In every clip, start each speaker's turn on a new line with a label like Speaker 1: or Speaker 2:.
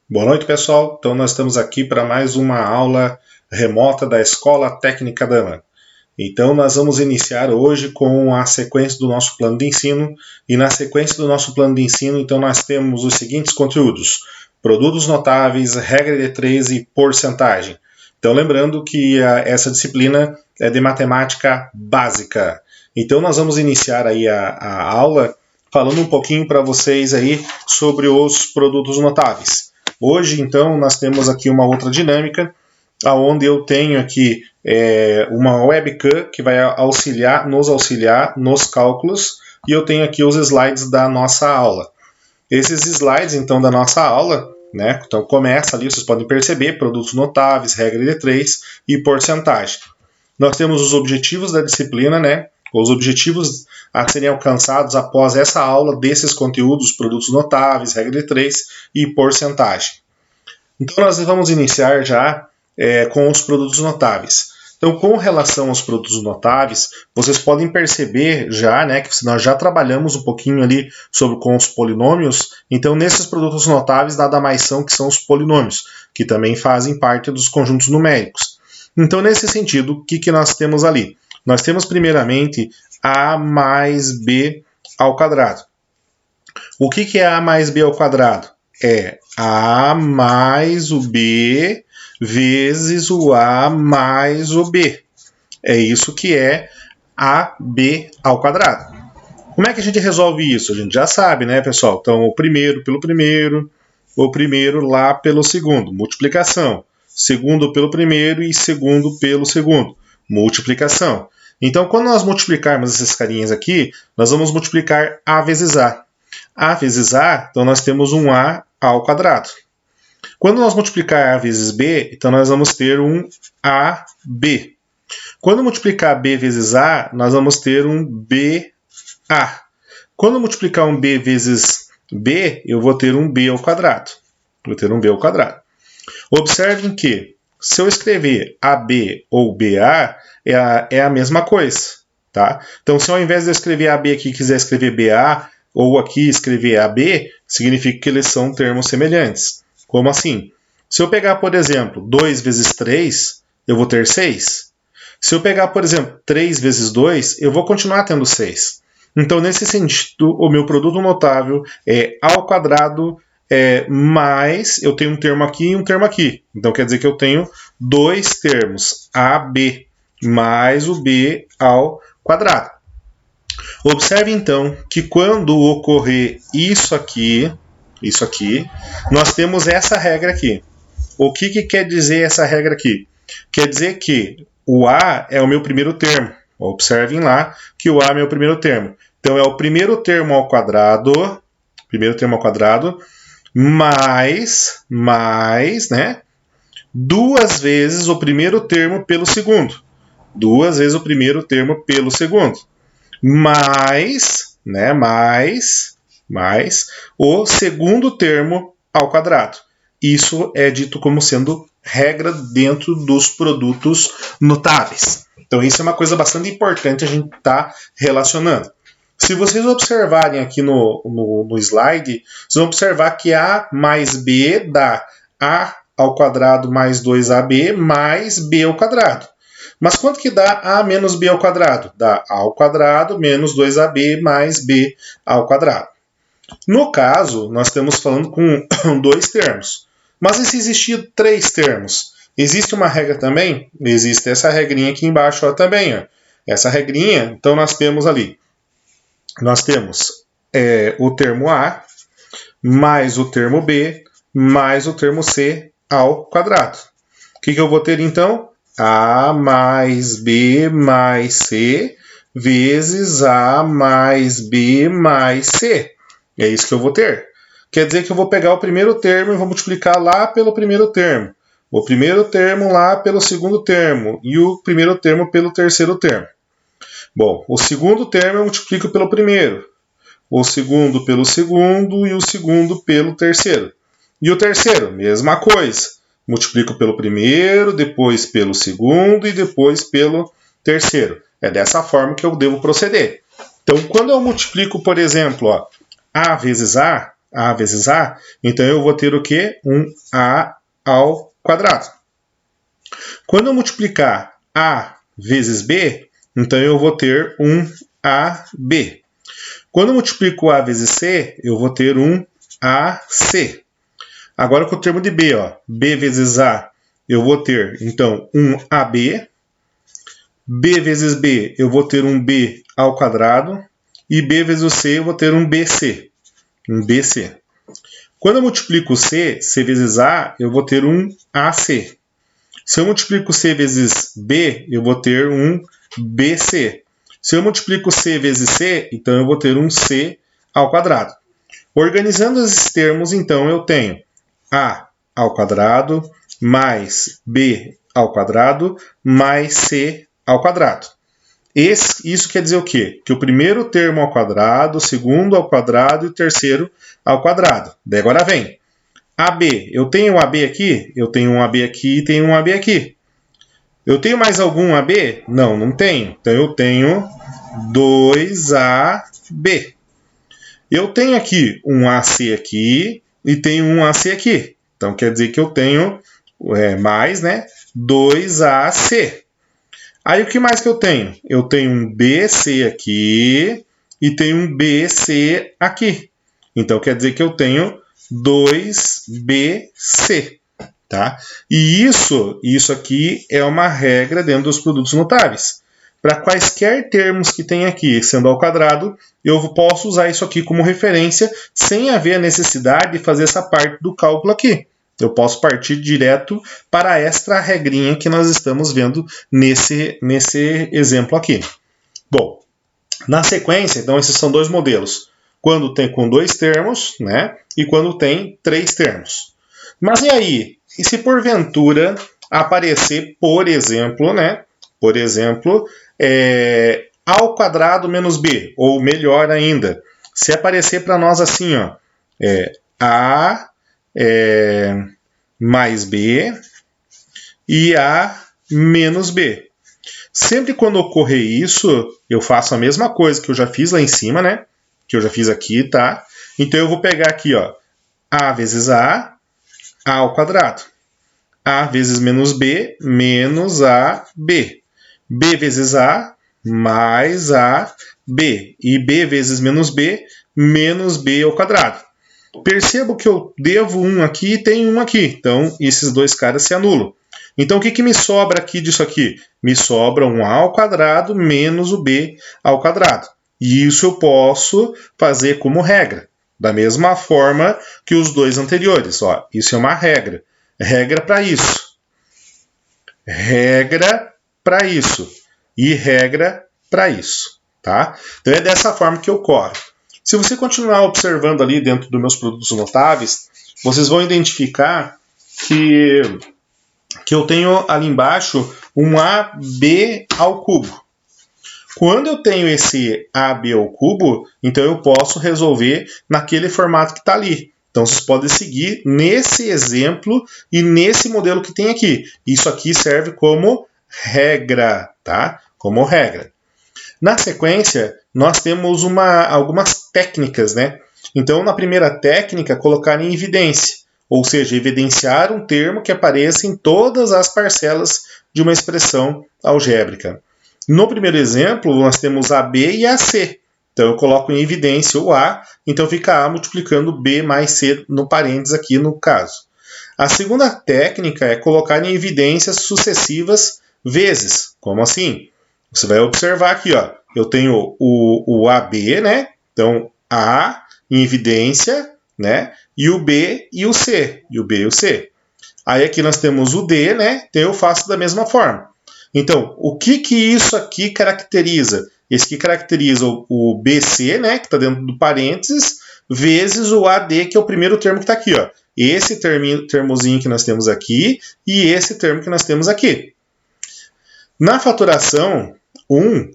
Speaker 1: Boa noite, pessoal. Então, nós estamos aqui para mais uma aula remota da Escola Técnica Dama. Então, nós vamos iniciar hoje com a sequência do nosso plano de ensino. E na sequência do nosso plano de ensino, então, nós temos os seguintes conteúdos: produtos notáveis, regra de 3 e porcentagem. Então, lembrando que essa disciplina é de matemática básica. Então, nós vamos iniciar aí a aula falando um pouquinho para vocês aí sobre os produtos notáveis. Hoje, então, nós temos aqui uma outra dinâmica, onde eu tenho aqui uma webcam que vai nos auxiliar nos cálculos, e eu tenho aqui os slides da nossa aula. Esses slides, então, da nossa aula, né? Então, começa ali, vocês podem perceber, produtos notáveis, regra de 3 e porcentagem. Nós temos os objetivos da disciplina, né? Os objetivos a serem alcançados após essa aula desses conteúdos, produtos notáveis, regra de 3 e porcentagem. Então, nós vamos iniciar já com os produtos notáveis. Então, com relação aos produtos notáveis, vocês podem perceber já, né, que nós já trabalhamos um pouquinho ali com os polinômios. Então, nesses produtos notáveis, nada mais são que são os polinômios, que também fazem parte dos conjuntos numéricos. Então, nesse sentido, o que nós temos ali? Nós temos, primeiramente, a mais b ao quadrado. O que é a mais b ao quadrado? É a mais o b vezes o a mais o b. É isso que é ab ao quadrado. Como é que a gente resolve isso? A gente já sabe, né, pessoal? Então, o primeiro pelo primeiro, o primeiro lá pelo segundo, multiplicação. Segundo pelo primeiro e segundo pelo segundo, multiplicação. Então, quando nós multiplicarmos essas carinhas aqui, nós vamos multiplicar a vezes a. A vezes a, então nós temos um a ao quadrado. Quando nós multiplicar a vezes b, então nós vamos ter um ab. Quando multiplicar b vezes a, nós vamos ter um ba. Quando multiplicar um b vezes b, eu vou ter um b ao quadrado. Vou ter um b ao quadrado. Observem que, se eu escrever ab ou ba, é a mesma coisa. Tá? Então, se ao invés de eu escrever ab aqui, quiser escrever ba, ou aqui escrever AB, significa que eles são termos semelhantes. Como assim? Se eu pegar, por exemplo, 2 vezes 3, eu vou ter 6. Se eu pegar, por exemplo, 3 vezes 2, eu vou continuar tendo 6. Então, nesse sentido, o meu produto notável é ao quadrado mais, eu tenho um termo aqui e um termo aqui. Então, quer dizer que eu tenho dois termos, AB mais o B ao quadrado. Observe, então, que quando ocorrer isso aqui, nós temos essa regra aqui. O que quer dizer essa regra aqui? Quer dizer que o A é o meu primeiro termo. Observem lá que o A é meu primeiro termo. Então, é o primeiro termo ao quadrado, mais, né? Duas vezes o primeiro termo pelo segundo. Duas vezes o primeiro termo pelo segundo. Mais o segundo termo ao quadrado. Isso é dito como sendo regra dentro dos produtos notáveis. Então, isso é uma coisa bastante importante a gente estar relacionando. Se vocês observarem aqui no slide, vocês vão observar que A mais B dá A ao quadrado mais 2AB mais B ao quadrado. Mas quanto que dá A menos B ao quadrado? Dá A ao quadrado menos 2AB mais B ao quadrado. No caso, nós estamos falando com dois termos. Mas e se existir três termos? Existe uma regra também? Existe essa regrinha aqui embaixo também. Ó. Essa regrinha, então nós temos ali. Nós temos o termo A mais o termo B mais o termo C ao quadrado. O que eu vou ter então? A mais B mais C vezes A mais B mais C. É isso que eu vou ter. Quer dizer que eu vou pegar o primeiro termo e vou multiplicar lá pelo primeiro termo. O primeiro termo lá pelo segundo termo. E o primeiro termo pelo terceiro termo. Bom, o segundo termo eu multiplico pelo primeiro. O segundo pelo segundo e o segundo pelo terceiro. E o terceiro, mesma coisa. Multiplico pelo primeiro, depois pelo segundo e depois pelo terceiro. É dessa forma que eu devo proceder. Então, quando eu multiplico, por exemplo, A vezes A, A vezes A, então eu vou ter o quê? Um A ao quadrado. Quando eu multiplicar A vezes B, então eu vou ter um AB. Quando eu multiplico A vezes C, eu vou ter um AC. Agora com o termo de B, ó, B vezes A, eu vou ter, então, um AB. B vezes B, eu vou ter um B ao quadrado. E B vezes C, eu vou ter um BC. Um BC. Quando eu multiplico C, C vezes A, eu vou ter um AC. Se eu multiplico C vezes B, eu vou ter um BC. Se eu multiplico C vezes C, então eu vou ter um C ao quadrado. Organizando esses termos, então, eu tenho A ao quadrado mais B ao quadrado mais C ao quadrado. Isso quer dizer o quê? Que o primeiro termo ao quadrado, o segundo ao quadrado e o terceiro ao quadrado. Daí agora vem. AB. Eu tenho um AB aqui? Eu tenho um AB aqui e tenho um AB aqui. Eu tenho mais algum AB? Não, não tenho. Então eu tenho 2AB. Eu tenho aqui um AC aqui e tenho um AC aqui. Então quer dizer que eu tenho mais, né? 2AC. Aí o que mais que eu tenho? Eu tenho um BC aqui e tenho um BC aqui. Então quer dizer que eu tenho 2BC. Tá? E isso aqui é uma regra dentro dos produtos notáveis. Para quaisquer termos que tem aqui, sendo ao quadrado, eu posso usar isso aqui como referência sem haver a necessidade de fazer essa parte do cálculo aqui. Eu posso partir direto para esta regrinha que nós estamos vendo nesse exemplo aqui. Bom, na sequência, então, esses são dois modelos. Quando tem com dois termos, né? E quando tem três termos. Mas e aí? E se porventura aparecer, por exemplo, né? Por exemplo, A ao quadrado menos B. Ou melhor ainda, se aparecer para nós assim, ó, A mais B e A menos B. Sempre quando ocorrer isso, eu faço a mesma coisa que eu já fiz lá em cima, né? Que eu já fiz aqui, tá? Então eu vou pegar aqui, ó, A vezes A ao quadrado. A vezes menos B, menos AB. B vezes A, mais AB. E B vezes menos B, menos B ao quadrado. Percebo que eu devo um aqui e tenho um aqui. Então, esses dois caras se anulam. Então, o que me sobra aqui disso aqui? Me sobra um A ao quadrado menos o B ao quadrado. E isso eu posso fazer como regra. Da mesma forma que os dois anteriores. Ó, isso é uma regra. Regra para isso. Regra para isso. E regra para isso. Tá? Então, é dessa forma que ocorre. Se você continuar observando ali dentro dos meus produtos notáveis, vocês vão identificar que eu tenho ali embaixo um AB ao cubo. Quando eu tenho esse AB ao cubo, então eu posso resolver naquele formato que está ali. Então vocês podem seguir nesse exemplo e nesse modelo que tem aqui. Isso aqui serve como regra, tá? Como regra. Na sequência, nós temos algumas técnicas, né? Então, na primeira técnica, colocar em evidência, ou seja, evidenciar um termo que apareça em todas as parcelas de uma expressão algébrica. No primeiro exemplo, nós temos AB e AC. Então, eu coloco em evidência o A, então fica A multiplicando B mais C no parênteses aqui no caso. A segunda técnica é colocar em evidências sucessivas vezes. Como assim? Você vai observar aqui, ó, eu tenho o AB, né? Então, A em evidência, né? E o B e o C. E o B e o C. Aí aqui nós temos o D, né? Então eu faço da mesma forma. Então, o que isso aqui caracteriza? Esse aqui caracteriza o BC, né? Que está dentro do parênteses, vezes o AD, que é o primeiro termo que está aqui, ó. Esse termozinho que nós temos aqui e esse termo que nós temos aqui. Na fatoração,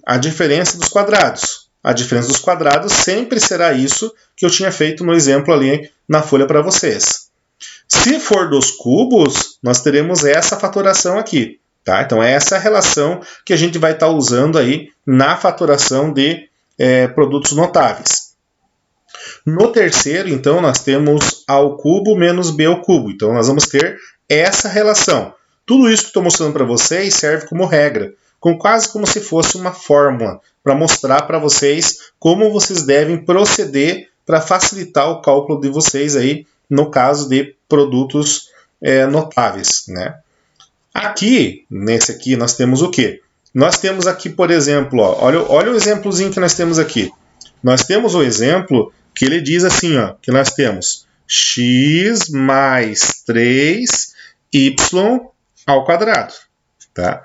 Speaker 1: a diferença dos quadrados. A diferença dos quadrados sempre será isso que eu tinha feito no exemplo ali na folha para vocês. Se for dos cubos, nós teremos essa fatoração aqui. Tá? Então, essa é a relação que a gente vai estar usando aí na fatoração de produtos notáveis. No terceiro, então, nós temos A ao cubo menos B ao cubo. Então, nós vamos ter essa relação. Tudo isso que estou mostrando para vocês serve como regra, quase como se fosse uma fórmula, para mostrar para vocês como vocês devem proceder para facilitar o cálculo de vocês aí, no caso de produtos notáveis, né? Aqui, nesse aqui, nós temos o quê? Nós temos aqui, por exemplo, ó, olha o exemplozinho que nós temos aqui. Nós temos o exemplo que ele diz assim, ó, que nós temos x mais 3y ao quadrado. Tá?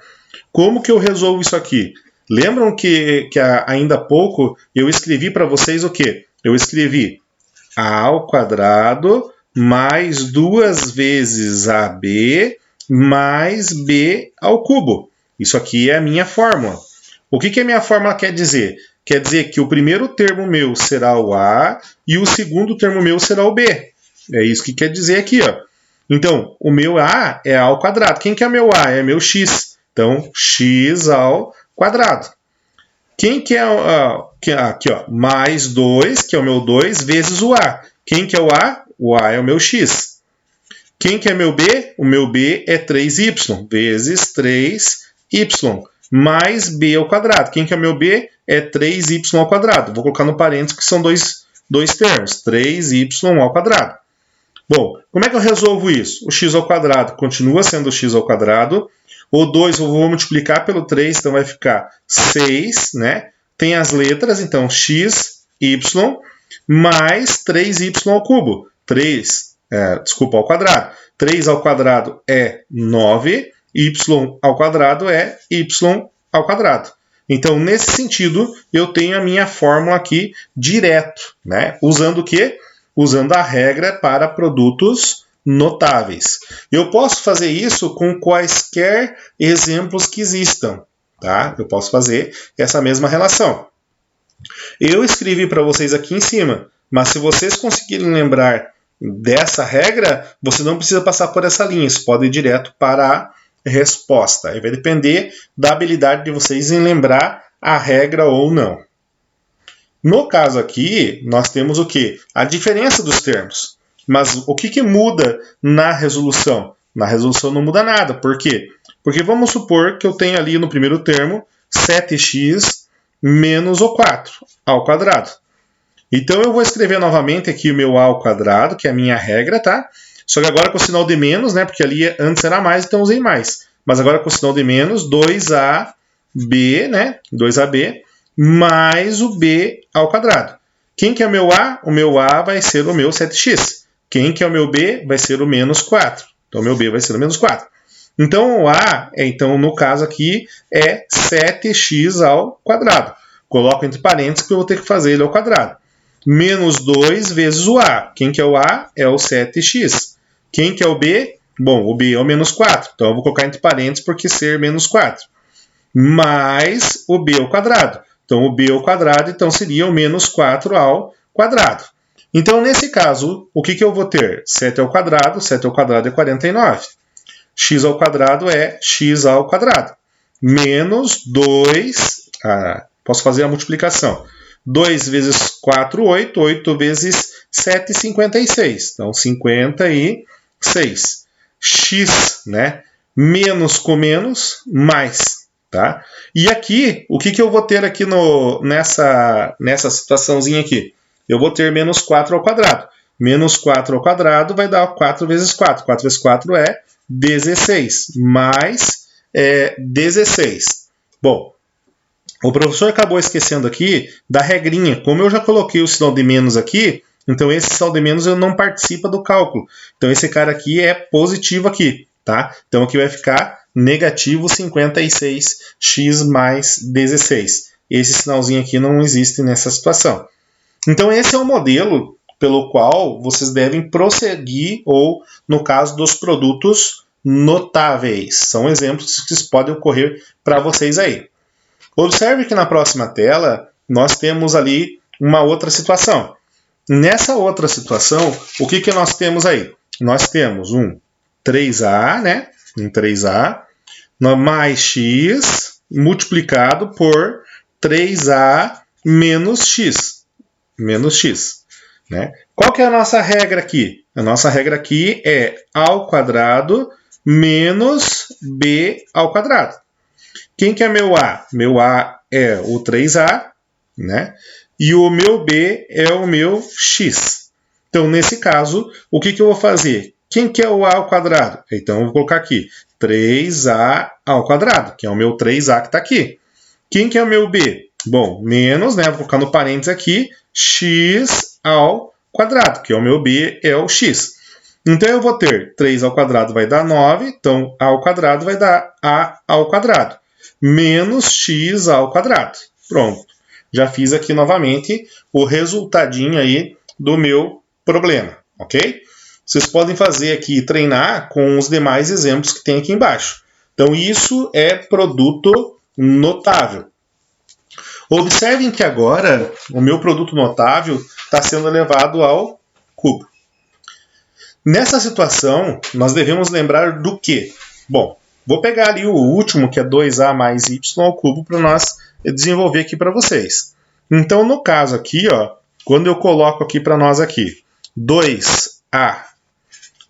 Speaker 1: Como que eu resolvo isso aqui? Lembram que ainda há pouco eu escrevi para vocês o quê? Eu escrevi a ao quadrado mais 2 vezes ab mais b ao cubo. Isso aqui é a minha fórmula. O que a minha fórmula quer dizer? Quer dizer que o primeiro termo meu será o a e o segundo termo meu será o b. É isso que quer dizer aqui, ó. Então, o meu a é a ao quadrado. Quem que é meu a? É meu x. Então, x ao quadrado. Quem que é aqui, ó, mais 2, que é o meu 2, vezes o a. Quem que é o a? O a é o meu x. Quem que é meu b? O meu b é 3y, vezes 3y, mais b ao quadrado. Quem que é meu b? É 3y ao quadrado. Vou colocar no parênteses que são dois termos, 3y ao quadrado. Bom, como é que eu resolvo isso? O x ao quadrado continua sendo x ao quadrado. O 2 eu vou multiplicar pelo 3, então vai ficar 6, né? Tem as letras, então x, y, mais 3y ao cubo. Ao quadrado. 3 ao quadrado é 9, y ao quadrado é y ao quadrado. Então, nesse sentido, eu tenho a minha fórmula aqui direto, né? Usando o quê? Usando a regra para produtos notáveis. Eu posso fazer isso com quaisquer exemplos que existam, tá? Eu posso fazer essa mesma relação. Eu escrevi para vocês aqui em cima, mas se vocês conseguirem lembrar dessa regra, você não precisa passar por essa linha, isso pode ir direto para a resposta. Aí vai depender da habilidade de vocês em lembrar a regra ou não. No caso aqui, nós temos o quê? A diferença dos termos. Mas o que muda na resolução? Na resolução não muda nada. Por quê? Porque vamos supor que eu tenho ali no primeiro termo 7x menos o 4 ao quadrado. Então eu vou escrever novamente aqui o meu a ao quadrado, que é a minha regra, tá? Só que agora com o sinal de menos, né? Porque ali antes era mais, então usei mais. Mas agora com o sinal de menos, 2ab, né? 2ab mais o b ao quadrado. Quem que é o meu a? O meu a vai ser o meu 7x. Quem que é o meu b? Vai ser o menos 4. Então, o meu b vai ser o menos 4. Então, o a, então, no caso aqui, é 7x ao quadrado. Coloco entre parênteses que eu vou ter que fazer ele ao quadrado. Menos 2 vezes o a. Quem que é o a? É o 7x. Quem que é o b? Bom, o b é o menos 4. Então, eu vou colocar entre parênteses porque ser menos 4. Mais o b ao quadrado. Então, o b ao quadrado então, seria o menos 4 ao quadrado. Então, nesse caso, o que eu vou ter? 7 ao quadrado é 49. X ao quadrado é x ao quadrado. Menos 2, posso fazer a multiplicação. 2 vezes 4, 8. 8 vezes 7, 56. Então, 56. X, né? Menos com menos, mais. Tá? E aqui, o que eu vou ter aqui nessa situaçãozinha aqui? Eu vou ter menos 4 ao quadrado. Menos 4 ao quadrado vai dar 4 vezes 4. 4 vezes 4 é 16. Mais 16. Bom, o professor acabou esquecendo aqui da regrinha. Como eu já coloquei o sinal de menos aqui, então esse sinal de menos não participa do cálculo. Então esse cara aqui é positivo aqui. Tá? Então aqui vai ficar negativo 56x mais 16. Esse sinalzinho aqui não existe nessa situação. Então esse é o modelo pelo qual vocês devem prosseguir, ou no caso dos produtos notáveis. São exemplos que podem ocorrer para vocês aí. Observe que na próxima tela nós temos ali uma outra situação. Nessa outra situação, o que nós temos aí? Nós temos um 3a, né? Um 3a, mais x multiplicado por 3a menos x. Menos x. né? Qual que é a nossa regra aqui? A nossa regra aqui é A ao quadrado menos B ao quadrado. Quem que é meu A? Meu A é o 3A, né? E o meu B é o meu X. Então, nesse caso, o que eu vou fazer? Quem que é o A ao quadrado? Então, eu vou colocar aqui 3A ao quadrado, que é o meu 3A que está aqui. Quem que é o meu B? Bom, menos, né? Vou colocar no parênteses aqui, X ao quadrado, que é o meu B, é o X. Então, eu vou ter 3 ao quadrado vai dar 9, então A ao quadrado vai dar A ao quadrado, menos X ao quadrado. Pronto. Já fiz aqui novamente o resultadinho aí do meu problema, ok? Vocês podem fazer aqui, treinar com os demais exemplos que tem aqui embaixo. Então, isso é produto notável. Observem que agora o meu produto notável está sendo elevado ao cubo. Nessa situação, nós devemos lembrar do quê? Bom, vou pegar ali o último, que é 2a mais y ao cubo, para nós desenvolver aqui para vocês. Então, no caso aqui, ó, quando eu coloco aqui para nós aqui, 2a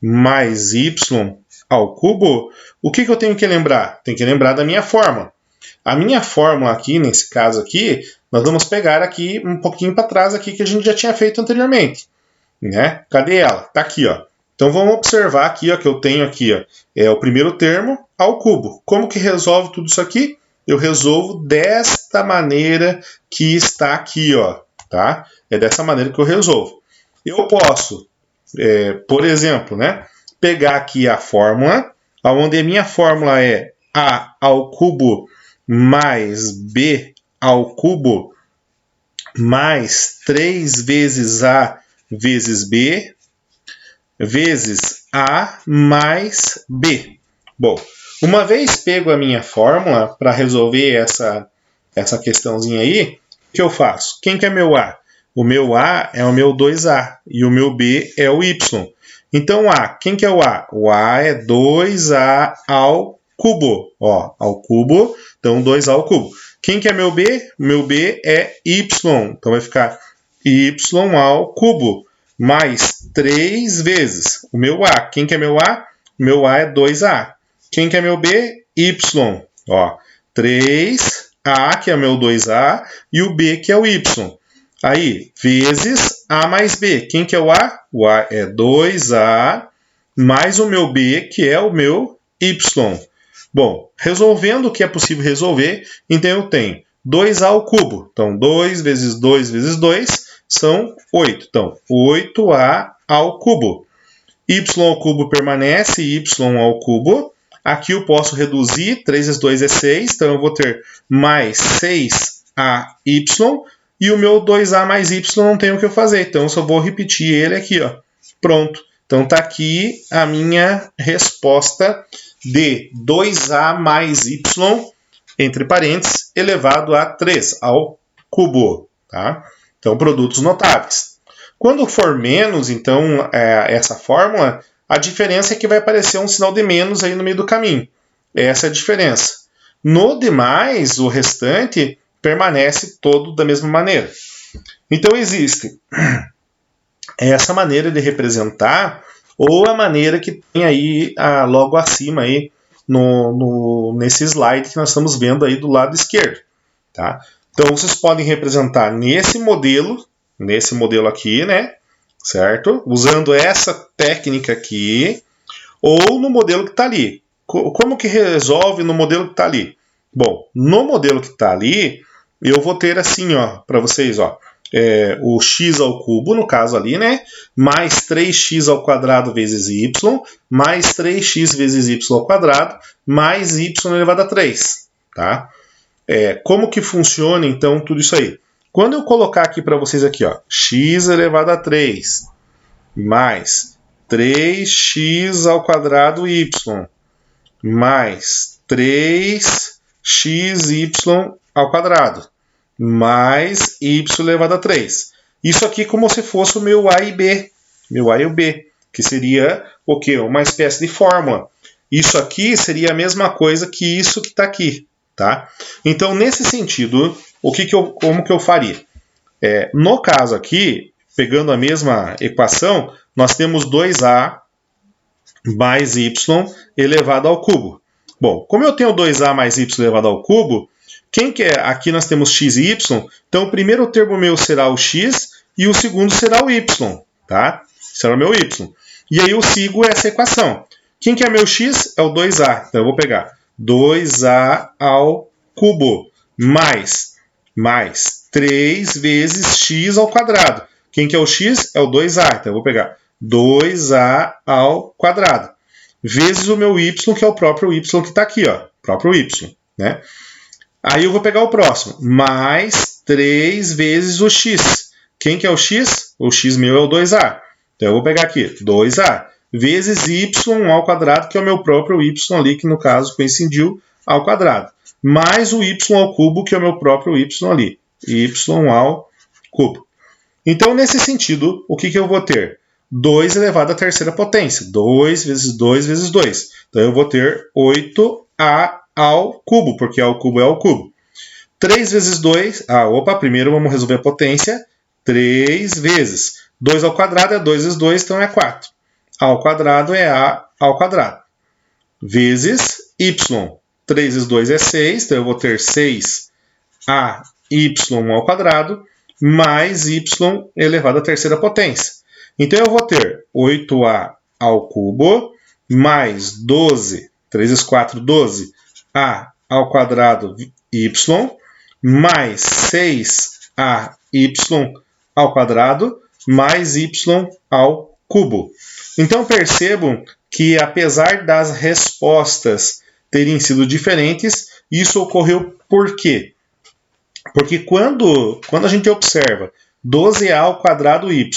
Speaker 1: mais y ao cubo, o que eu tenho que lembrar? Tenho que lembrar da minha fórmula. A minha fórmula aqui, nesse caso aqui, nós vamos pegar aqui um pouquinho para trás aqui que a gente já tinha feito anteriormente, né? Cadê ela? Tá aqui, ó. Então vamos observar aqui, ó, que eu tenho aqui, ó, é o primeiro termo ao cubo. Como que resolve tudo isso aqui? Eu resolvo desta maneira que está aqui, ó, tá? É dessa maneira que eu resolvo. Eu posso, por exemplo, né, pegar aqui a fórmula, onde a minha fórmula é a ao cubo mais b ao cubo mais 3 vezes a vezes b vezes a mais b. Bom, uma vez pego a minha fórmula para resolver essa questãozinha aí, o que eu faço? Quem que é meu a? O meu a é o meu 2a e o meu b é o y. Então, a, quem que é o a? O a é 2a ao cubo, ó, ao cubo, então 2a ao cubo. Quem que é meu b? Meu b é y, então vai ficar y ao cubo, mais 3 vezes o meu a. Quem que é meu a? Meu a é 2a. Quem que é meu b? Y, ó, 3a, que é meu 2a, e o b, que é o y. Aí, vezes a mais b. Quem que é o a? O a é 2a, mais o meu b, que é o meu y. Bom, resolvendo o que é possível resolver, então eu tenho 2a ao cubo. Então, 2 vezes 2 vezes 2 são 8. Então, 8a ao cubo. Y ao cubo permanece, y ao cubo. Aqui eu posso reduzir, 3 vezes 2 é 6, então eu vou ter mais 6ay. E o meu 2a mais y não tem o que eu fazer, então eu só vou repetir ele aqui, ó. Pronto. Então está aqui a minha resposta de 2a mais y, entre parênteses, elevado a 3 ao cubo. Tá? Então, produtos notáveis. Quando for menos, então, essa fórmula, a diferença é que vai aparecer um sinal de menos aí no meio do caminho. Essa é a diferença. No demais, o restante permanece todo da mesma maneira. Então, existe essa maneira de representar, ou a maneira que tem aí logo acima aí nesse slide que nós estamos vendo aí do lado esquerdo. Tá? Então, vocês podem representar nesse modelo aqui, né? Certo? Usando essa técnica aqui, ou no modelo que está ali. Como que resolve no modelo que está ali? Bom, no modelo que está ali, eu vou ter assim, ó, para vocês, ó, o x ao cubo, no caso ali, né? Mais 3x ao quadrado vezes y, mais 3x vezes y ao quadrado, mais y elevado a 3, tá? Como que funciona, então, tudo isso aí? Quando eu colocar aqui para vocês aqui, ó, x elevado a 3, mais 3x ao quadrado y, mais 3xy ao quadrado, mais y elevado a 3. Isso aqui como se fosse o meu a e b, que seria o quê? Uma espécie de fórmula. Isso aqui seria a mesma coisa que isso que está aqui. Tá? Então, nesse sentido, como que eu faria? No caso aqui, pegando a mesma equação, nós temos 2a mais y elevado ao cubo. Bom, como eu tenho 2a mais y elevado ao cubo, quem que é? Aqui nós temos x e y, então o primeiro termo meu será o x e o segundo será o y, tá? Será o meu y. E aí eu sigo essa equação. Quem que é meu x? É o 2a. Então eu vou pegar 2a ao cubo mais 3 vezes x ao quadrado. Quem que é o x? É o 2a. Então eu vou pegar 2a ao quadrado vezes o meu y, que é o próprio y que está aqui, ó, próprio y, né? Aí eu vou pegar o próximo, mais 3 vezes o x. Quem que é o x? O x meu é o 2a. Então eu vou pegar aqui, 2a, vezes y ao quadrado, que é o meu próprio y ali, que no caso coincidiu, ao quadrado. Mais o y ao cubo, que é o meu próprio y ali, y ao cubo. Então, nesse sentido, o que eu vou ter? 2 elevado à terceira potência. 2 vezes 2 vezes 2. Então, eu vou ter 8a ao cubo, porque ao cubo é ao cubo. 3 vezes 2... primeiro vamos resolver a potência. 3 vezes 2 ao quadrado é 2 vezes 2, então é 4. A ao quadrado é a ao quadrado. Vezes y. 3 vezes 2 é 6, então eu vou ter 6a y ao quadrado mais y elevado à terceira potência. Então, eu vou ter 8a ao cubo mais 12, 3 vezes 4, 12a ao quadrado y mais 6ay ao quadrado mais y ao cubo. Então, percebam que, apesar das respostas terem sido diferentes, isso ocorreu por quê? Porque quando a gente observa 12a ao quadrado y,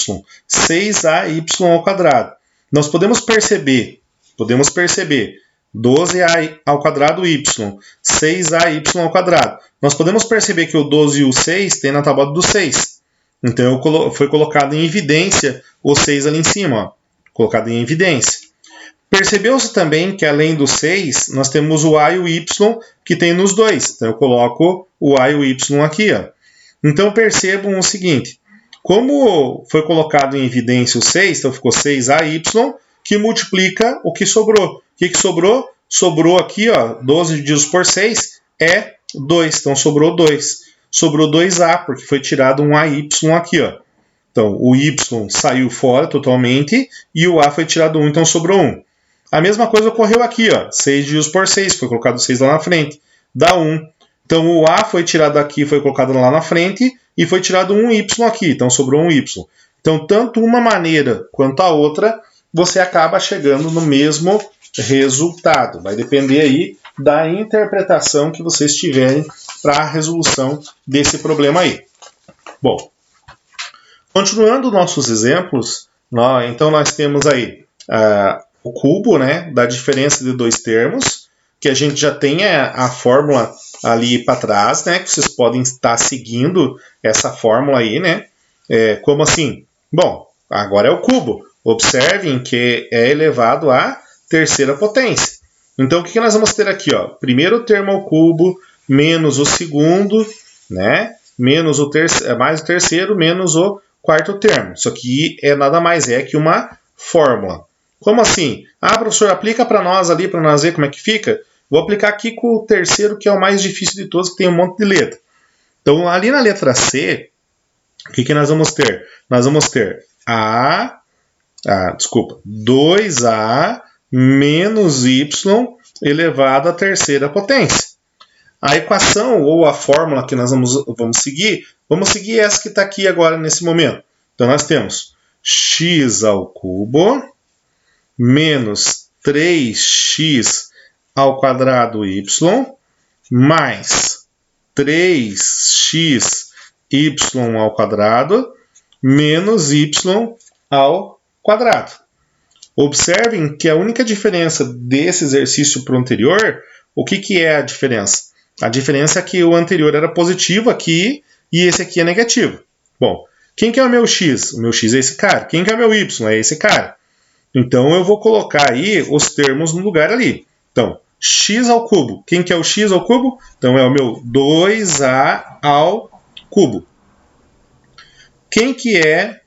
Speaker 1: 6ay ao quadrado, nós podemos perceber 12a ao quadrado y, 6ay ao quadrado. Nós podemos perceber que o 12 e o 6 tem na tábua do 6. Então foi colocado em evidência o 6 ali em cima, ó, colocado em evidência. Percebeu-se também que, além do 6, nós temos o a e o y que tem nos dois. Então, eu coloco o a e o y aqui. Ó. Então, percebam o seguinte. Como foi colocado em evidência o 6, então ficou 6ay, que multiplica o que sobrou. O que sobrou? Sobrou aqui, ó, 12 divididos por 6 é 2. Então, sobrou 2. Sobrou 2a, porque foi tirado um ay aqui. Ó. Então, o y saiu fora totalmente e o a foi tirado 1, então sobrou 1. A mesma coisa ocorreu aqui, ó, 6 divididos por 6, foi colocado 6 lá na frente, dá 1. Então o a foi tirado aqui, foi colocado lá na frente, e foi tirado um y aqui, então sobrou um y. Então, tanto uma maneira quanto a outra, você acaba chegando no mesmo resultado. Vai depender aí da interpretação que vocês tiverem para a resolução desse problema aí. Bom, continuando nossos exemplos, então nós temos aí o cubo, né, da diferença de dois termos, que a gente já tem a fórmula ali para trás, né, que vocês podem estar seguindo essa fórmula aí, né, como assim? Bom, agora é o cubo. Observem que é elevado à terceira potência. Então, o que nós vamos ter aqui? Ó? Primeiro termo ao cubo, menos o segundo, né, menos mais o terceiro, menos o quarto termo. Isso aqui nada mais é que uma fórmula. Como assim? Professor, aplica para nós ali, para nós ver como é que fica. Vou aplicar aqui com o terceiro, que é o mais difícil de todos, que tem um monte de letra. Então, ali na letra C, o que nós vamos ter? Nós vamos ter 2a menos y elevado à terceira potência. A equação ou a fórmula que nós vamos seguir essa que está aqui agora nesse momento. Então, nós temos x ao cubo menos 3x ao quadrado y mais 3x y ao quadrado menos y ao quadrado. Observem que a única diferença desse exercício para o anterior, o que é a diferença? A diferença é que o anterior era positivo aqui e esse aqui é negativo. Bom, quem que é o meu x? O meu x é esse cara. Quem que é o meu y? É esse cara. Então, eu vou colocar aí os termos no lugar ali. Então, x ao cubo. Quem que é o x ao cubo? Então, é o meu 2a ao cubo. Quem que é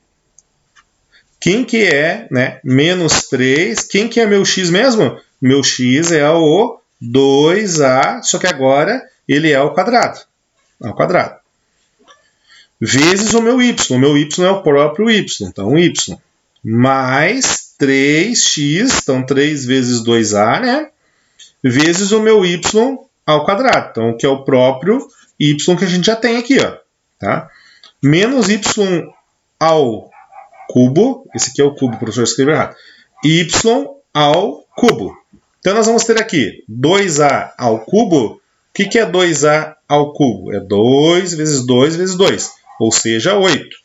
Speaker 1: Quem que é, né, menos 3? Quem que é meu x mesmo? Meu x é o 2a, só que agora ele é ao quadrado. Ao quadrado. Vezes o meu y. O meu y é o próprio y. Então, y mais 3x, então 3 vezes 2a, né? Vezes o meu y ao quadrado. Então, que é o próprio y que a gente já tem aqui, ó. Tá? Menos y ao cubo. Esse aqui é o cubo, o professor escreveu errado. Y ao cubo. Então, nós vamos ter aqui 2a ao cubo. O que é 2a ao cubo? É 2 vezes 2 vezes 2, ou seja, 8.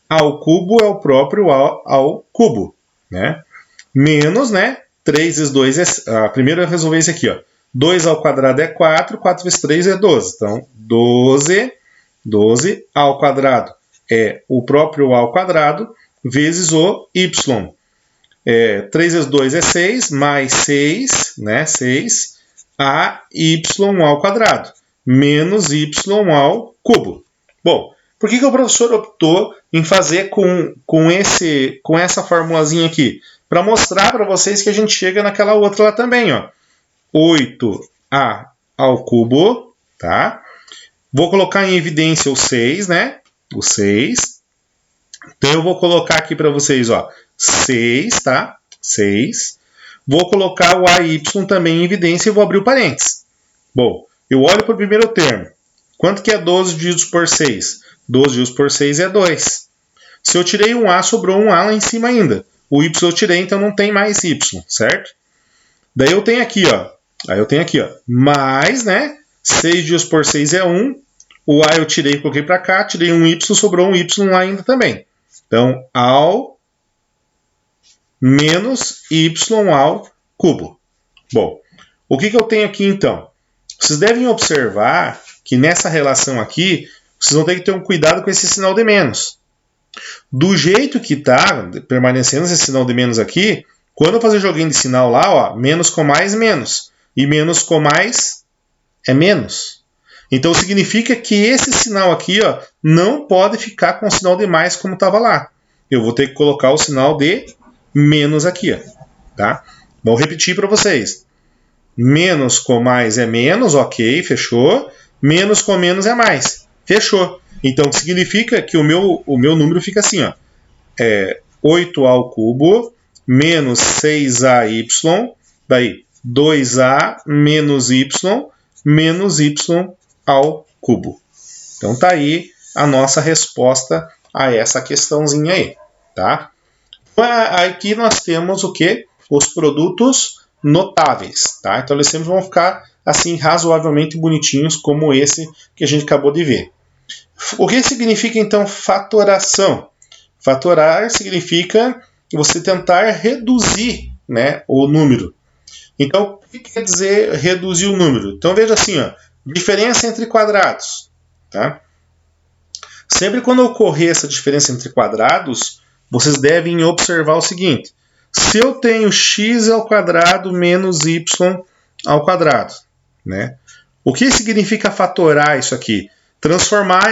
Speaker 1: Ao cubo é o próprio ao cubo, né? Menos, né? 3 vezes 2 é... primeiro eu resolver esse aqui, ó. 2 ao quadrado é 4, 4 vezes 3 é 12. Então, 12 ao quadrado é o próprio ao quadrado vezes o y. 3 vezes 2 é 6, mais 6, né? 6, a y ao quadrado, menos y ao cubo. Bom, por que o professor optou em fazer com essa formulazinha aqui? Para mostrar para vocês que a gente chega naquela outra lá também, ó. 8a ao cubo, tá? Vou colocar em evidência o 6, né? O 6. Então, eu vou colocar aqui para vocês, ó, 6, tá? 6. Vou colocar o AY também em evidência e vou abrir o parênteses. Bom, eu olho para o primeiro termo. Quanto que é 12 divididos por 6? 12 divididos por 6 é 2. Se eu tirei um A, sobrou um A lá em cima ainda. O Y eu tirei, então não tem mais Y, certo? Daí eu tenho aqui, ó. Mais, né? 6 divididos por 6 é 1. O A eu tirei e coloquei para cá. Tirei um Y, sobrou um Y lá ainda também. Então, ao menos y ao cubo. Bom, o que eu tenho aqui então? Vocês devem observar que nessa relação aqui, vocês vão ter que ter um cuidado com esse sinal de menos. Do jeito que está permanecendo esse sinal de menos aqui, quando eu fazer joguinho de sinal lá, ó, menos com mais, menos. E menos com mais é menos. Então significa que esse sinal aqui, ó, não pode ficar com o sinal de mais como estava lá. Eu vou ter que colocar o sinal de menos aqui, ó, tá? Vou repetir para vocês. Menos com mais é menos, ok, fechou. Menos com menos é mais, fechou. Então significa que o meu número fica assim, ó. 8 ao cubo menos 6ay, daí 2a menos y ao cubo. Então tá aí a nossa resposta a essa questãozinha aí, tá? Aqui nós temos o que? Os produtos notáveis, tá? Então eles sempre vão ficar assim razoavelmente bonitinhos como esse que a gente acabou de ver. O que significa então fatoração? Fatorar significa você tentar reduzir, né, o número. Então, o que quer dizer reduzir o número? Então veja assim, ó, diferença entre quadrados, tá? Sempre quando ocorrer essa diferença entre quadrados, vocês devem observar o seguinte: se eu tenho x ao quadrado menos y ao quadrado, né? O que significa fatorar isso aqui? Transformar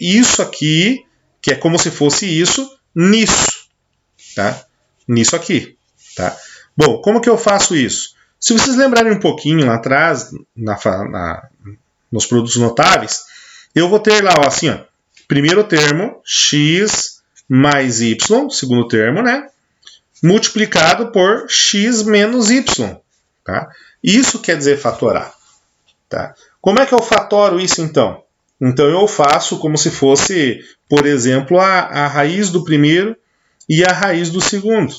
Speaker 1: isso aqui, que é como se fosse isso, nisso, tá? Nisso aqui, tá? Bom, como que eu faço isso? Se vocês lembrarem um pouquinho lá atrás, nos produtos notáveis, eu vou ter lá, ó, assim, ó, primeiro termo, x mais y, segundo termo, né? Multiplicado por x menos y, tá? Isso quer dizer fatorar, tá? Como é que eu fatoro isso, então? Então, eu faço como se fosse, por exemplo, a raiz do primeiro e a raiz do segundo.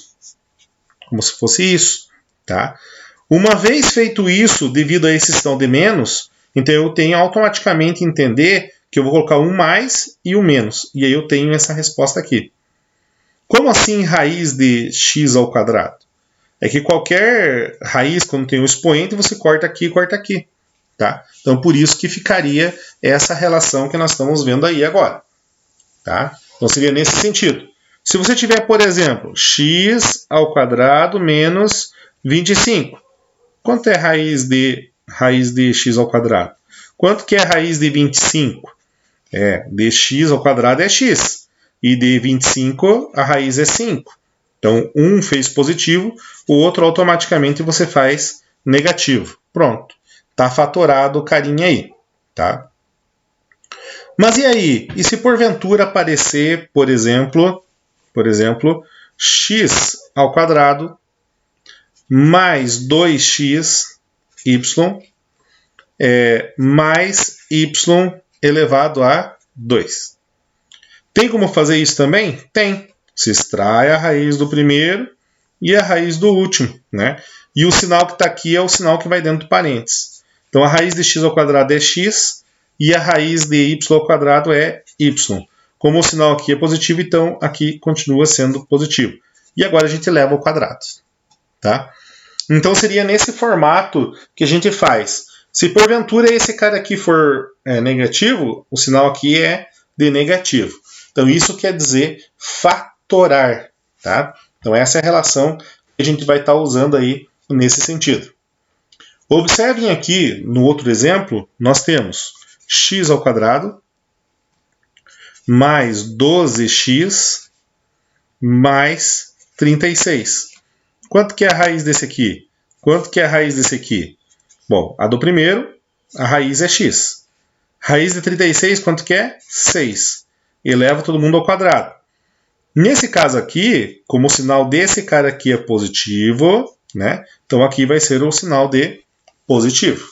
Speaker 1: Como se fosse isso, tá? Uma vez feito isso, devido a esse sinal de menos, então eu tenho automaticamente entender que eu vou colocar um mais e um menos. E aí eu tenho essa resposta aqui. Como assim raiz de x ao quadrado? É que qualquer raiz, quando tem um expoente, você corta aqui e corta aqui. Tá? Então, por isso que ficaria essa relação que nós estamos vendo aí agora. Tá? Então, seria nesse sentido. Se você tiver, por exemplo, x ao quadrado menos 25. Quanto é raiz de x ao quadrado? Quanto que é raiz de 25? Dx ao quadrado é x. E de 25, a raiz é 5. Então, um fez positivo, o outro automaticamente você faz negativo. Pronto. Está fatorado o carinha aí. Tá? Mas e aí? E se porventura aparecer, por exemplo, x ao quadrado mais 2x y mais y elevado a 2. Tem como fazer isso também? Tem. Se extrai a raiz do primeiro e a raiz do último, né? E o sinal que está aqui é o sinal que vai dentro do parênteses. Então a raiz de x ao quadrado é x e a raiz de y ao quadrado é y. Como o sinal aqui é positivo, então aqui continua sendo positivo. E agora a gente leva ao quadrado. Tá? Então seria nesse formato que a gente faz. Se porventura esse cara aqui for negativo, o sinal aqui é de negativo. Então isso quer dizer fatorar. Tá? Então essa é a relação que a gente vai estar usando aí nesse sentido. Observem aqui no outro exemplo, nós temos x ao quadrado mais 12x mais 36. Quanto que é a raiz desse aqui? Quanto que é a raiz desse aqui? Bom, a do primeiro, a raiz é x. Raiz de 36, quanto que é? 6. Eleva todo mundo ao quadrado. Nesse caso aqui, como o sinal desse cara aqui é positivo, né? Então aqui vai ser o sinal de positivo.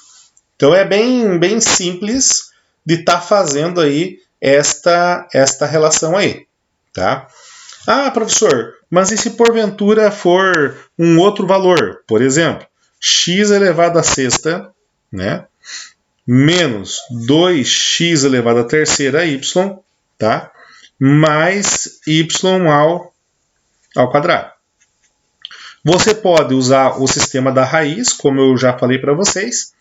Speaker 1: Então é bem simples de estar fazendo aí esta relação aí. Tá? Ah, professor, mas e se porventura for um outro valor? Por exemplo, x elevado à sexta, né? Menos 2x elevado à terceira y, tá? Mais y ao quadrado. Você pode usar o sistema da raiz, como eu já falei para vocês,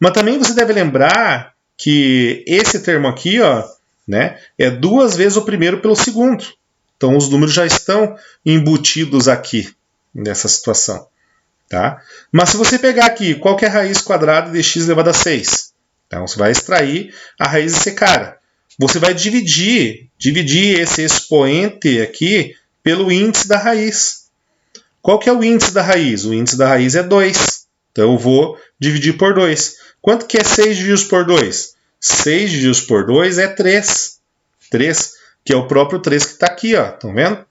Speaker 1: mas também você deve lembrar que esse termo aqui, ó, né, é 2 vezes o primeiro pelo segundo. Então os números já estão embutidos aqui nessa situação. Tá? Mas se você pegar aqui, qual que é a raiz quadrada de x elevado a 6? Então você vai extrair a raiz desse cara. Você vai dividir esse expoente aqui pelo índice da raiz. Qual que é o índice da raiz? O índice da raiz é 2. Então eu vou dividir por 2. Quanto que é 6 divididos por 2? 6 divididos por 2 é 3. 3, que é o próprio 3 que está aqui, ó. Estão vendo?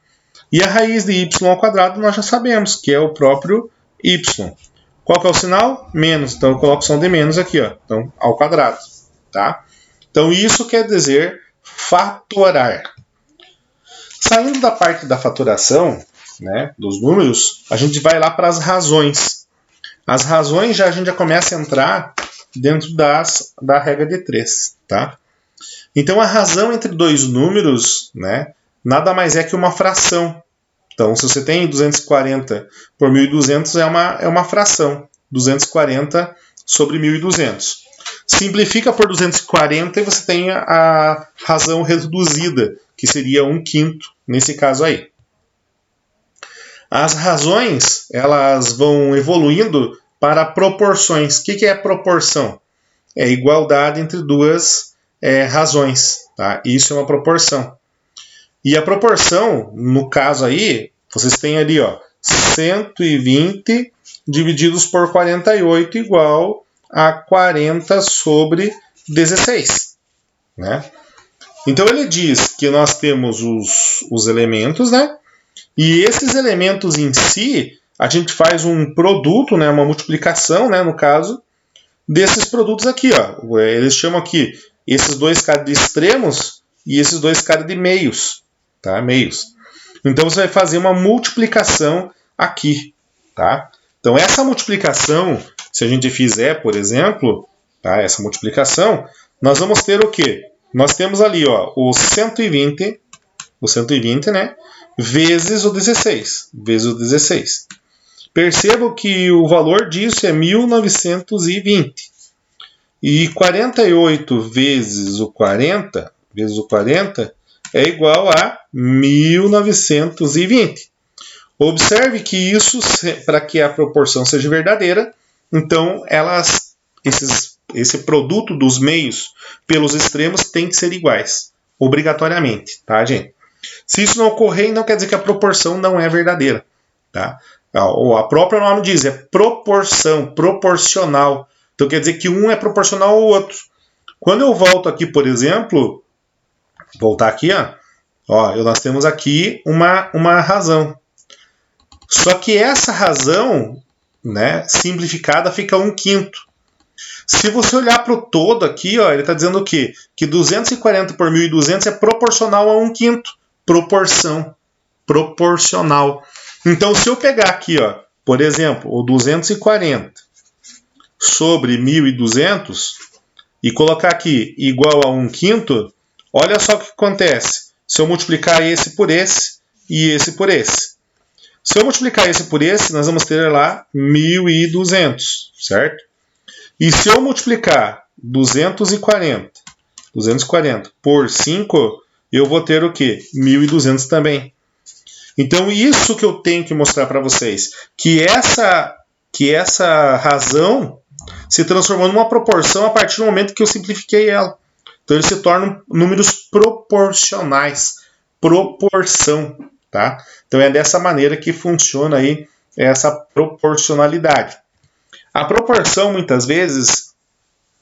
Speaker 1: E a raiz de y ao quadrado nós já sabemos, que é o próprio y. Qual que é o sinal? Menos. Então eu coloco o som de menos aqui, ó. Então, ao quadrado. Tá? Então isso quer dizer fatorar. Saindo da parte da fatoração, né, dos números, a gente vai lá para as razões. As razões a gente já começa a entrar dentro da regra de 3. Tá? Então a razão entre dois números, né, nada mais é que uma fração. Então se você tem 240 por 1.200 é uma fração. 240 sobre 1.200. Simplifica por 240 e você tem a razão reduzida, que seria 1/5 nesse caso aí. As razões elas vão evoluindo para proporções. O que é proporção? É igualdade entre duas razões. Tá? Isso é uma proporção. E a proporção, no caso aí, vocês têm ali, ó, 120 divididos por 48 igual a 40 sobre 16. Né? Então ele diz que nós temos os elementos, né? E esses elementos em si, a gente faz um produto, né, uma multiplicação, né, no caso, desses produtos aqui. Ó. Eles chamam aqui esses dois caras de extremos e esses dois caras de meios. Tá? Meios. Então você vai fazer uma multiplicação aqui. Tá? Então essa multiplicação, se a gente fizer, por exemplo, tá, essa multiplicação, nós vamos ter o quê? Nós temos ali, ó, o 120, né, vezes o 16. Vezes o 16. Percebam que o valor disso é 1920. E 48 vezes o 40 é igual a 1920. Observe que isso, para que a proporção seja verdadeira, então esse produto dos meios pelos extremos tem que ser iguais, obrigatoriamente, tá, gente? Se isso não ocorrer, não quer dizer que a proporção não é verdadeira. Tá? A própria nome diz, é proporção, proporcional. Então quer dizer que um é proporcional ao outro. Quando eu volto aqui, por exemplo, voltar aqui, nós temos aqui uma razão. Só que essa razão, né, simplificada, fica 1/5. Se você olhar para o todo aqui, ele está dizendo o quê? Que 240 por 1.200 é proporcional a 1/5. Proporção. Proporcional. Então, se eu pegar aqui, por exemplo, o 240 sobre 1.200 e colocar aqui igual a 1/5, olha só o que acontece. Se eu multiplicar esse por esse e esse por esse. Se eu multiplicar esse por esse, nós vamos ter lá 1.200, certo? E se eu multiplicar 240 por 5, eu vou ter o quê? 1.200 também. Então, isso que eu tenho que mostrar para vocês, que essa razão se transformou numa proporção a partir do momento que eu simplifiquei ela. Então, eles se tornam números proporcionais. Proporção, tá? Então, é dessa maneira que funciona aí essa proporcionalidade. A proporção, muitas vezes,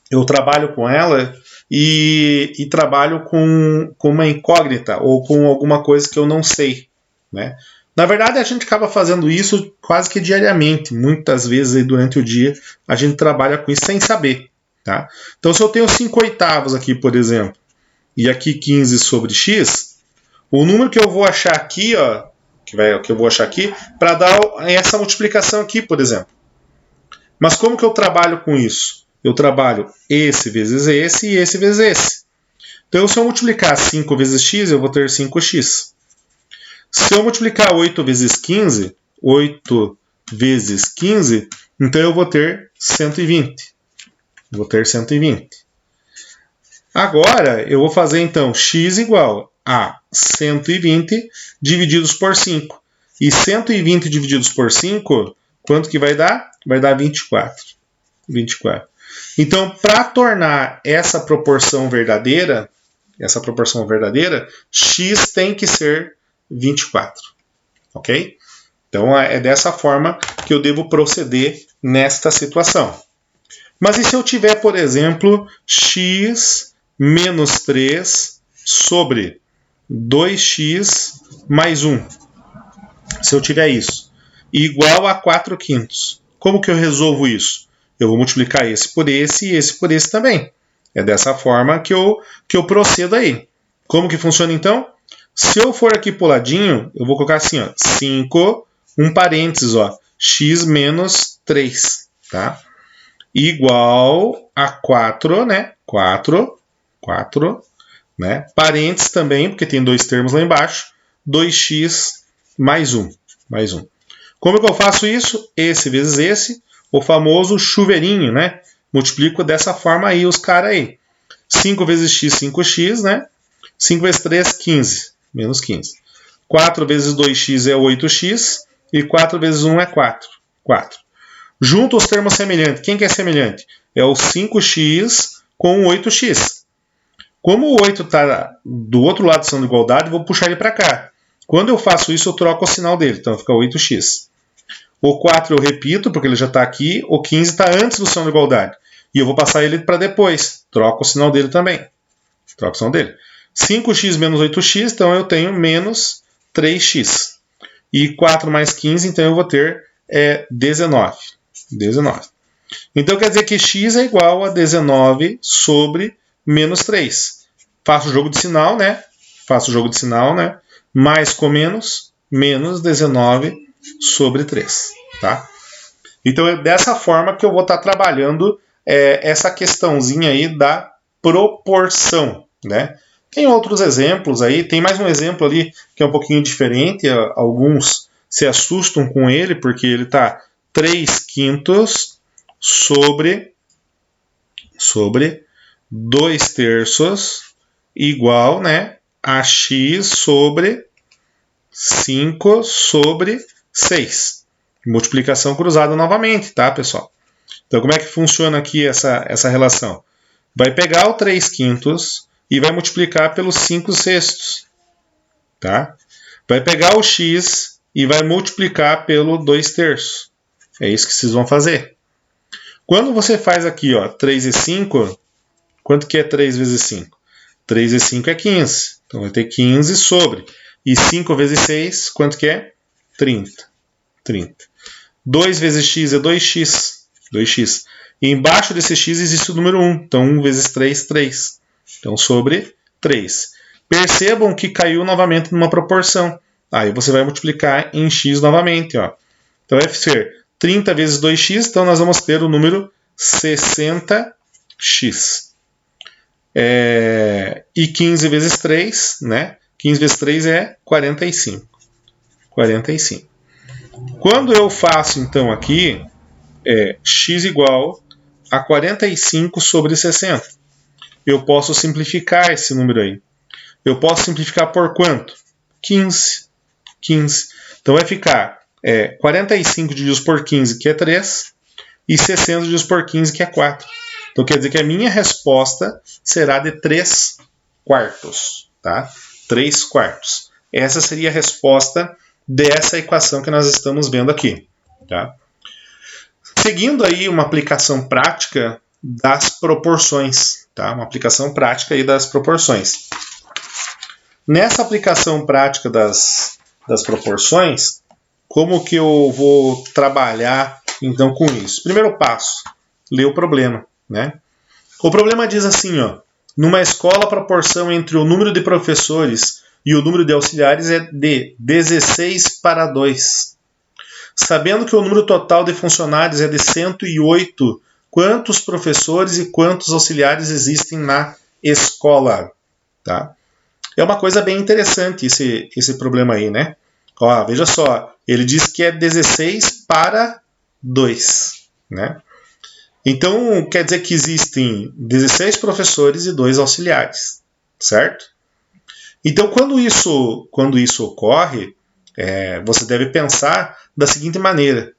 Speaker 1: eu trabalho com ela e trabalho com uma incógnita ou com alguma coisa que eu não sei. Né? Na verdade, a gente acaba fazendo isso quase que diariamente. Muitas vezes aí, durante o dia a gente trabalha com isso sem saber. Tá? Então, se eu tenho 5/8 aqui, por exemplo, e aqui 15 sobre x, o número que eu vou achar aqui, que eu vou achar aqui, para dar essa multiplicação aqui, por exemplo. Mas como que eu trabalho com isso? Eu trabalho esse vezes esse e esse vezes esse. Então, se eu multiplicar 5 vezes x, eu vou ter 5x. Se eu multiplicar 8 vezes 15, 8 vezes 15, então eu vou ter 120. Vou ter 120. Agora, eu vou fazer, então, x igual a 120 divididos por 5. E 120 divididos por 5, quanto que vai dar? Vai dar 24. 24. Então, para tornar essa proporção verdadeira, x tem que ser 24. Ok? Então, é dessa forma que eu devo proceder nesta situação. Mas e se eu tiver, por exemplo, x menos 3 sobre 2x mais 1? Se eu tiver isso, igual a 4/5. Como que eu resolvo isso? Eu vou multiplicar esse por esse e esse por esse também. É dessa forma que eu procedo aí. Como que funciona então? Se eu for aqui pro ladinho, eu vou colocar assim, 5, um parênteses, x menos 3, tá? Igual a 4, né? 4, né? Parênteses também, porque tem dois termos lá embaixo, 2x mais 1. Como que eu faço isso? Esse vezes esse, o famoso chuveirinho, né? Multiplico dessa forma aí os caras aí. 5 vezes x, 5x, né? 5 vezes 3, 15. Menos 15. 4 vezes 2x é 8x. E 4 vezes 1 é 4. Junto os termos semelhantes. Quem que é semelhante? É o 5x com o 8x. Como o 8 está do outro lado do sinal de igualdade, eu vou puxar ele para cá. Quando eu faço isso, eu troco o sinal dele. Então fica 8x. O 4 eu repito, porque ele já está aqui. O 15 está antes do sinal de igualdade. E eu vou passar ele para depois. Troco o sinal dele também. 5x menos 8x, então eu tenho menos 3x. E 4 mais 15, então eu vou ter 19. Então quer dizer que x é igual a 19 sobre menos 3. Faço o jogo de sinal, né? Mais com menos 19 sobre 3. Tá? Então é dessa forma que eu vou estar trabalhando essa questãozinha aí da proporção, né? Tem outros exemplos aí, tem mais um exemplo ali que é um pouquinho diferente, alguns se assustam com ele, porque ele está 3/5 sobre 2/3 igual, né, a x sobre 5 sobre 6. Multiplicação cruzada novamente, tá, pessoal? Então, como é que funciona aqui essa relação? Vai pegar o 3/5 e vai multiplicar pelos 5/6. tá? Vai pegar o x e vai multiplicar pelo 2/3. É isso que vocês vão fazer. Quando você faz aqui, ó, 3 e 5, quanto que é 3 vezes 5? 3 vezes 5 é 15. Então vai ter 15 sobre. E 5 vezes 6, quanto que é? 30. 30. 2 vezes x é 2x. 2x. E embaixo desse x existe o número 1. Então 1 vezes 3, 3. Então sobre 3. Percebam que caiu novamente numa proporção. Aí você vai multiplicar em x novamente. Ó. Então vai ser 30 vezes 2x, então nós vamos ter o número 60x. E 15 vezes 3, né? 15 vezes 3 é 45. 45. Quando eu faço, então, aqui, x igual a 45 sobre 60. Eu posso simplificar esse número aí. Eu posso simplificar por quanto? 15. 15. Então vai ficar 45 dividido por 15, que é 3, e 60 dividido por 15, que é 4. Então quer dizer que a minha resposta será de 3 quartos. Tá? 3 quartos. Essa seria a resposta dessa equação que nós estamos vendo aqui. Tá? Seguindo aí uma aplicação prática das proporções. Tá? Uma aplicação prática aí das proporções. Nessa aplicação prática das proporções, como que eu vou trabalhar então com isso? Primeiro passo, ler o problema. Né? O problema diz assim, ó, numa escola a proporção entre o número de professores e o número de auxiliares é de 16:2. Sabendo que o número total de funcionários é de 108, quantos professores e quantos auxiliares existem na escola? Tá? É uma coisa bem interessante esse problema aí, né? Ó, veja só, ele diz que é 16:2, né? Então, quer dizer que existem 16 professores e 2 auxiliares, certo? Então, quando isso ocorre, você deve pensar da seguinte maneira,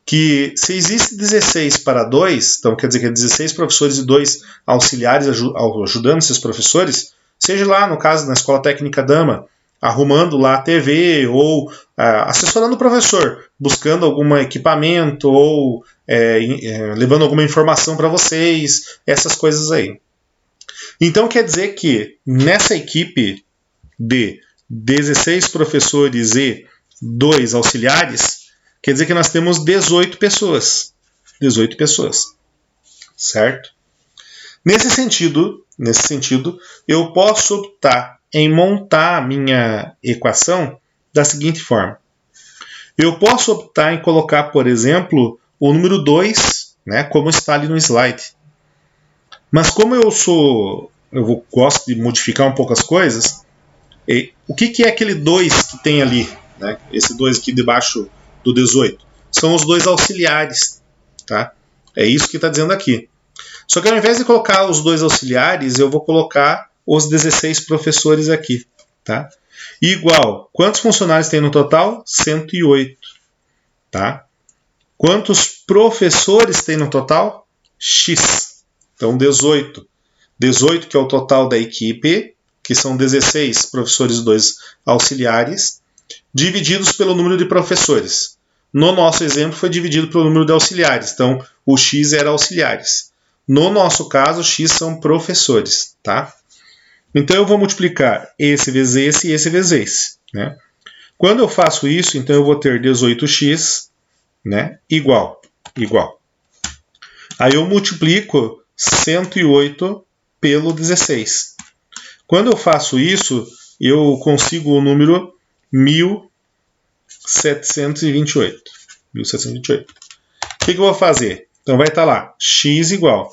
Speaker 1: que se existe 16:2, então quer dizer que é 16 professores e 2 auxiliares ajudando esses professores, seja lá, no caso, na Escola Técnica Dama, arrumando lá a TV ou assessorando o professor, buscando algum equipamento ou levando alguma informação para vocês, essas coisas aí. Então quer dizer que nessa equipe de 16 professores e 2 auxiliares, quer dizer que nós temos 18 pessoas. 18 pessoas. Certo? Nesse sentido, eu posso optar em montar a minha equação da seguinte forma. Eu posso optar em colocar, por exemplo, o número 2, né, como está ali no slide. Mas como eu gosto de modificar um pouco as coisas, o que é aquele 2 que tem ali? Né? Esse 2 aqui debaixo do 18. São os 2 auxiliares. Tá? É isso que está dizendo aqui. Só que ao invés de colocar os 2 auxiliares, eu vou colocar os 16 professores aqui. Tá? Igual, quantos funcionários tem no total? 108. Tá? Quantos professores tem no total? X. Então, 18. 18 que é o total da equipe, que são 16 professores e 2 auxiliares, divididos pelo número de professores. No nosso exemplo, foi dividido pelo número de auxiliares. Então, o X era auxiliares. No nosso caso, X são professores. Tá? Então, eu vou multiplicar esse vezes esse e esse vezes esse. Né? Quando eu faço isso, então eu vou ter 18x, né, igual. Aí eu multiplico 108 pelo 16. Quando eu faço isso, eu consigo o número 1728. 1728. O que eu vou fazer? Então vai estar lá, x igual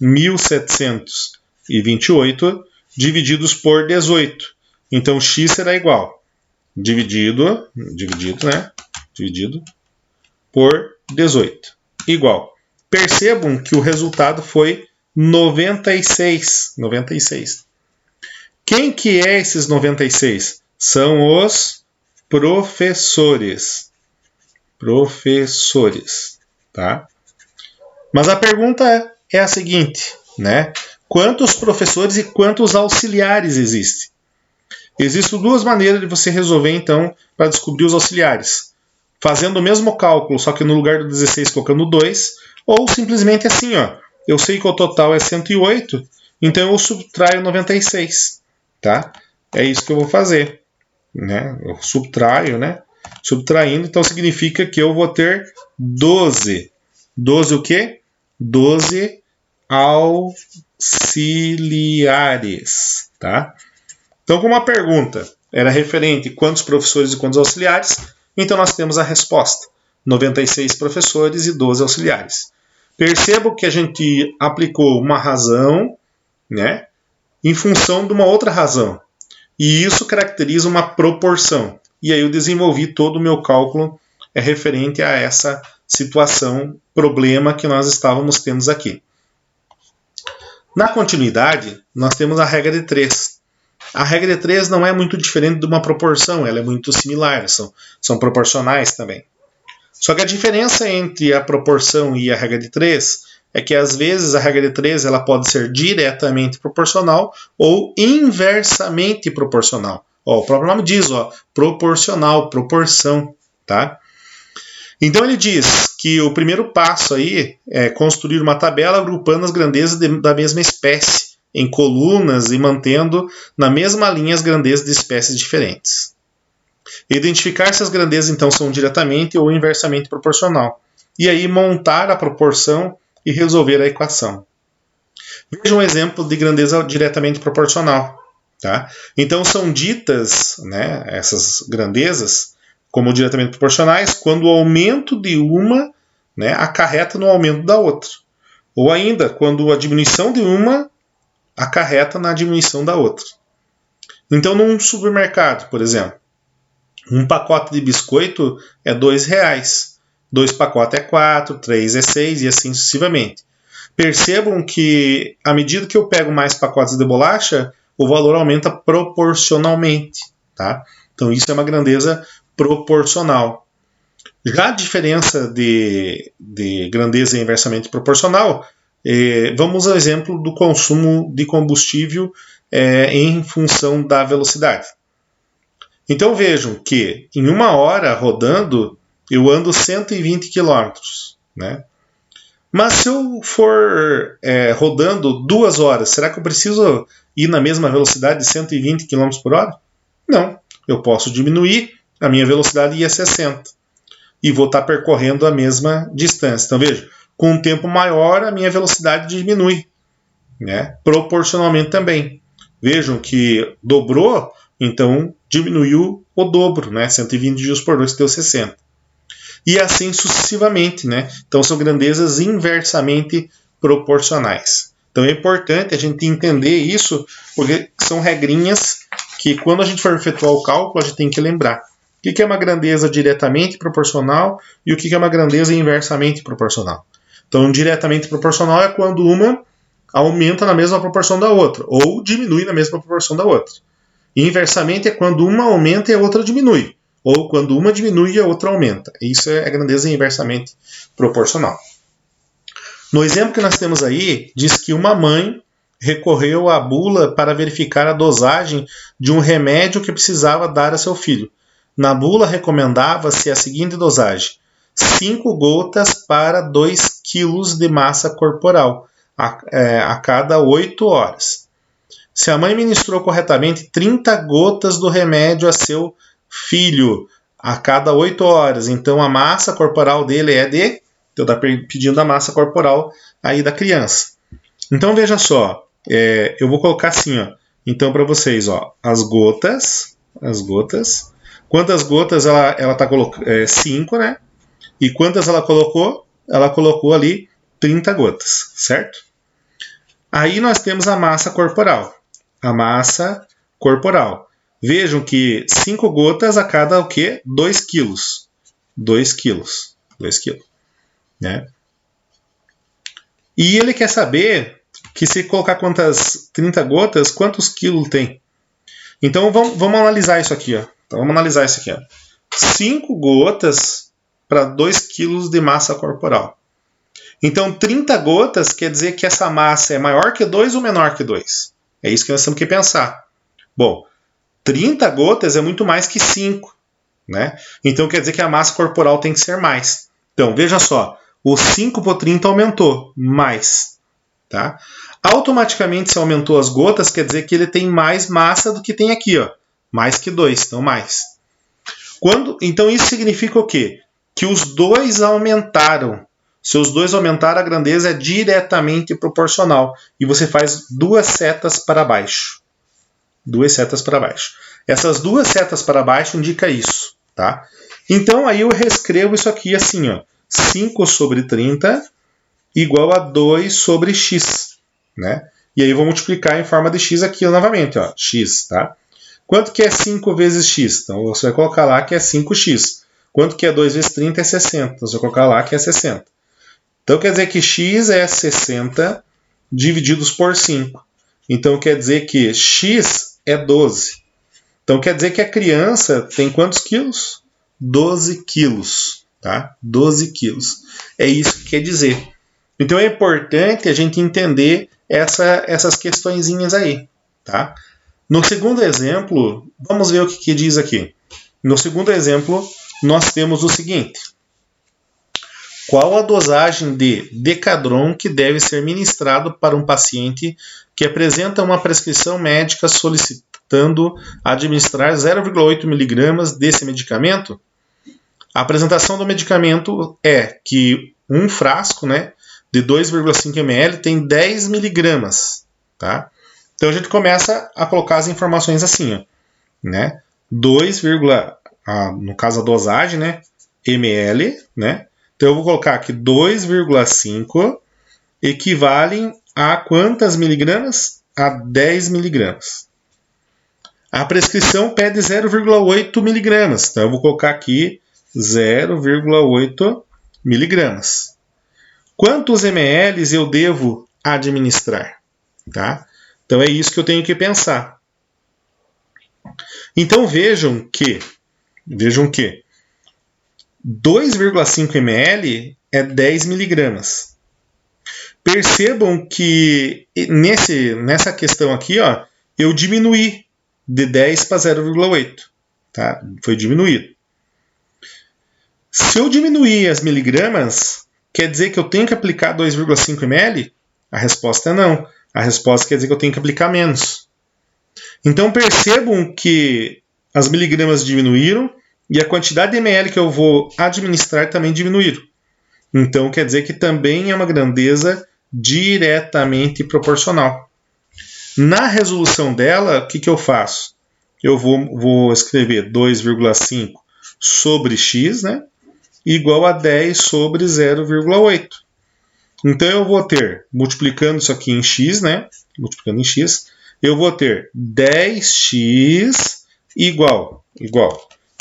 Speaker 1: 1728 divididos por 18. Então x será igual dividido por 18. Igual. Percebam que o resultado foi 96. 96. Quem que é esses 96? São os professores. Professores. Tá? Mas a pergunta é a seguinte, né? Quantos professores e quantos auxiliares existem? Existem duas maneiras de você resolver, então, para descobrir os auxiliares. Fazendo o mesmo cálculo, só que no lugar do 16 colocando 2, ou simplesmente assim, ó, eu sei que o total é 108, então eu subtraio 96, tá? É isso que eu vou fazer, né? Eu subtraio, né? Subtraindo, então significa que eu vou ter 12. 12 o quê? 12 auxiliares, tá? Então, como a pergunta era referente a quantos professores e quantos auxiliares, então nós temos a resposta: 96 professores e 12 auxiliares. Percebo que a gente aplicou uma razão, né, em função de uma outra razão. E isso caracteriza uma proporção. E aí eu desenvolvi todo o meu cálculo referente a essa situação, problema que nós estávamos tendo aqui. Na continuidade, nós temos a regra de 3. A regra de 3 não é muito diferente de uma proporção, ela é muito similar, são proporcionais também. Só que a diferença entre a proporção e a regra de 3 é que às vezes a regra de 3 ela pode ser diretamente proporcional ou inversamente proporcional. Ó, o próprio nome diz, ó, proporcional, proporção, tá? Então ele diz que o primeiro passo aí é construir uma tabela agrupando as grandezas da mesma espécie em colunas e mantendo na mesma linha as grandezas de espécies diferentes. Identificar se as grandezas então são diretamente ou inversamente proporcional. E aí montar a proporção e resolver a equação. Veja um exemplo de grandeza diretamente proporcional. Tá? Então são ditas, né, essas grandezas como diretamente proporcionais quando o aumento de uma, né, acarreta no aumento da outra. Ou ainda, quando a diminuição de uma acarreta na diminuição da outra. Então, num supermercado, por exemplo, um pacote de biscoito é R$2. 2 pacotes é 4, 3 é 6 e assim sucessivamente. Percebam que, à medida que eu pego mais pacotes de bolacha, o valor aumenta proporcionalmente. Tá? Então, isso é uma grandeza proporcional. Já a diferença de grandeza inversamente proporcional, vamos ao exemplo do consumo de combustível em função da velocidade. Então vejam que em uma hora rodando, eu ando 120 km. Né? Mas se eu for rodando 2 horas, será que eu preciso ir na mesma velocidade de 120 km por hora? Não. Eu posso diminuir a minha velocidade e ir a 60. E vou estar percorrendo a mesma distância. Então veja, com um tempo maior a minha velocidade diminui. Né? Proporcionalmente também. Vejam que dobrou, então diminuiu o dobro. Né? 120 divididos por 2 deu 60. E assim sucessivamente. Né? Então são grandezas inversamente proporcionais. Então é importante a gente entender isso, porque são regrinhas que quando a gente for efetuar o cálculo, a gente tem que lembrar. O que é uma grandeza diretamente proporcional e o que é uma grandeza inversamente proporcional. Então, diretamente proporcional é quando uma aumenta na mesma proporção da outra, ou diminui na mesma proporção da outra. E inversamente é quando uma aumenta e a outra diminui, ou quando uma diminui e a outra aumenta. Isso é a grandeza inversamente proporcional. No exemplo que nós temos aí, diz que uma mãe recorreu à bula para verificar a dosagem de um remédio que precisava dar a seu filho. Na bula recomendava-se a seguinte dosagem: 5 gotas para 2 kg de massa corporal a cada 8 horas. Se a mãe ministrou corretamente 30 gotas do remédio a seu filho a cada 8 horas, então a massa corporal dele é de... Então está pedindo a massa corporal aí da criança. Então veja só, eu vou colocar assim, ó. Então para vocês, ó, as gotas. Quantas gotas ela está colocando? 5, né? E quantas ela colocou? Ela colocou ali 30 gotas, certo? Aí nós temos a massa corporal. A massa corporal. Vejam que 5 gotas a cada o quê? 2 quilos. 2 quilos. 2 quilos. Né? E ele quer saber que se colocar 30 gotas, quantos quilos tem? Então vamos analisar isso aqui. Ó. Então, vamos analisar isso aqui. Ó. 5 gotas para 2 quilos de massa corporal. Então 30 gotas quer dizer que essa massa é maior que 2 ou menor que 2? É isso que nós temos que pensar. Bom, 30 gotas é muito mais que 5, né? Então quer dizer que a massa corporal tem que ser mais. Então, veja só, o 5 por 30 aumentou, mais. Tá? Automaticamente, se aumentou as gotas, quer dizer que ele tem mais massa do que tem aqui, ó. Mais que 2, então mais. Então isso significa o quê? Que os dois aumentaram. Se os dois aumentaram, a grandeza é diretamente proporcional. E você faz duas setas para baixo. Duas setas para baixo. Essas duas setas para baixo indicam isso. Tá? Então aí eu reescrevo isso aqui assim, ó. 5 sobre 30 igual a 2 sobre x. Né? E aí eu vou multiplicar em forma de x aqui novamente. Ó, x, tá? Quanto que é 5 vezes x? Então você vai colocar lá que é 5x. Quanto que é 2 vezes 30 é 60. Então você vai colocar lá que é 60. Então quer dizer que x é 60 divididos por 5. Então quer dizer que x é 12. Então quer dizer que a criança tem quantos quilos? 12 quilos. Tá? 12 quilos. É isso que quer dizer. Então é importante a gente entender essas questõezinhas aí. Tá? No segundo exemplo, vamos ver o que diz aqui. No segundo exemplo, nós temos o seguinte. Qual a dosagem de Decadron que deve ser ministrado para um paciente que apresenta uma prescrição médica solicitando administrar 0,8 mg desse medicamento? A apresentação do medicamento é que um frasco, né, de 2,5 ml tem 10 mg. Tá? Então a gente começa a colocar as informações assim, ó, né? 2, no caso a dosagem, né, ml, né? Então eu vou colocar aqui 2,5 equivalem a quantas miligramas? A 10 miligramas. A prescrição pede 0,8 miligramas. Então eu vou colocar aqui 0,8 miligramas. Quantos ml eu devo administrar? Tá? Então é isso que eu tenho que pensar. Então vejam que 2,5 ml é 10 miligramas. Percebam que nessa questão aqui, ó, eu diminuí de 10 para 0,8. Tá? Foi diminuído. Se eu diminuir as miligramas, quer dizer que eu tenho que aplicar 2,5 ml? A resposta é não. A resposta quer dizer que eu tenho que aplicar menos. Então percebam que as miligramas diminuíram e a quantidade de ml que eu vou administrar também diminuíram. Então quer dizer que também é uma grandeza diretamente proporcional. Na resolução dela, o que eu faço? Eu vou escrever 2,5 sobre x, né, igual a 10 sobre 0,8. Então eu vou ter, multiplicando isso aqui em x, né, multiplicando em x, eu vou ter 10x igual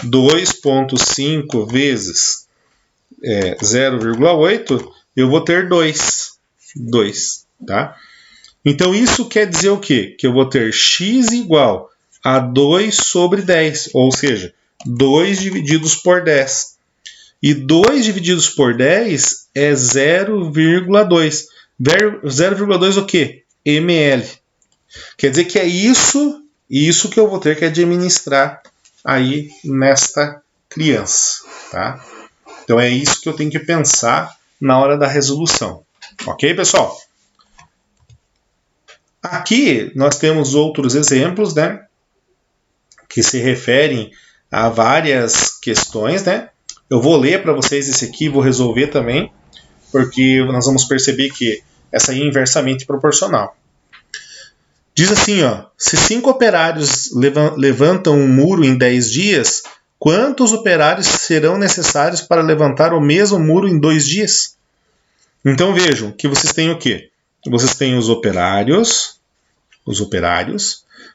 Speaker 1: 2,5 vezes 0,8, eu vou ter 2. Tá? Então isso quer dizer o quê? Que eu vou ter x igual a 2 sobre 10, ou seja, 2 divididos por 10. E 2 divididos por 10 é 0,2. 0,2 o quê? ml. Quer dizer que é isso que eu vou ter que administrar aí nesta criança. Tá? Então é isso que eu tenho que pensar na hora da resolução. Ok, pessoal? Aqui nós temos outros exemplos, né, que se referem a várias questões, né? Eu vou ler para vocês esse aqui, vou resolver também, porque nós vamos perceber que essa aí é inversamente proporcional. Diz assim, ó, se 5 operários levantam um muro em 10 dias, quantos operários serão necessários para levantar o mesmo muro em 2 dias? Então vejam que vocês têm o quê? Vocês têm os operários,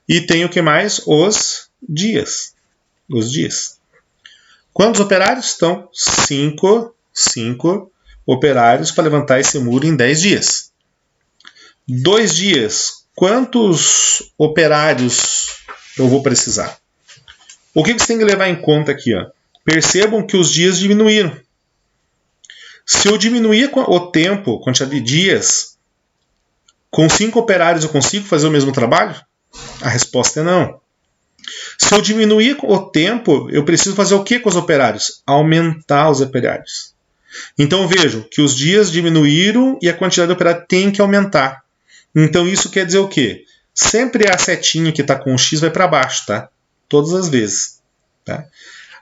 Speaker 1: e tem o que mais? Os dias. Quantos operários estão? 5 operários para levantar esse muro em 10 dias. 2 dias. Quantos operários eu vou precisar? O que você tem que levar em conta aqui? Ó? Percebam que os dias diminuíram. Se eu diminuir o tempo, a quantidade de dias, com 5 operários eu consigo fazer o mesmo trabalho? A resposta é não. Se eu diminuir o tempo, eu preciso fazer o que com os operários? Aumentar os operários. Então vejam que os dias diminuíram e a quantidade de operários tem que aumentar. Então isso quer dizer o quê? Sempre a setinha que está com o X vai para baixo, tá? Todas as vezes. Tá?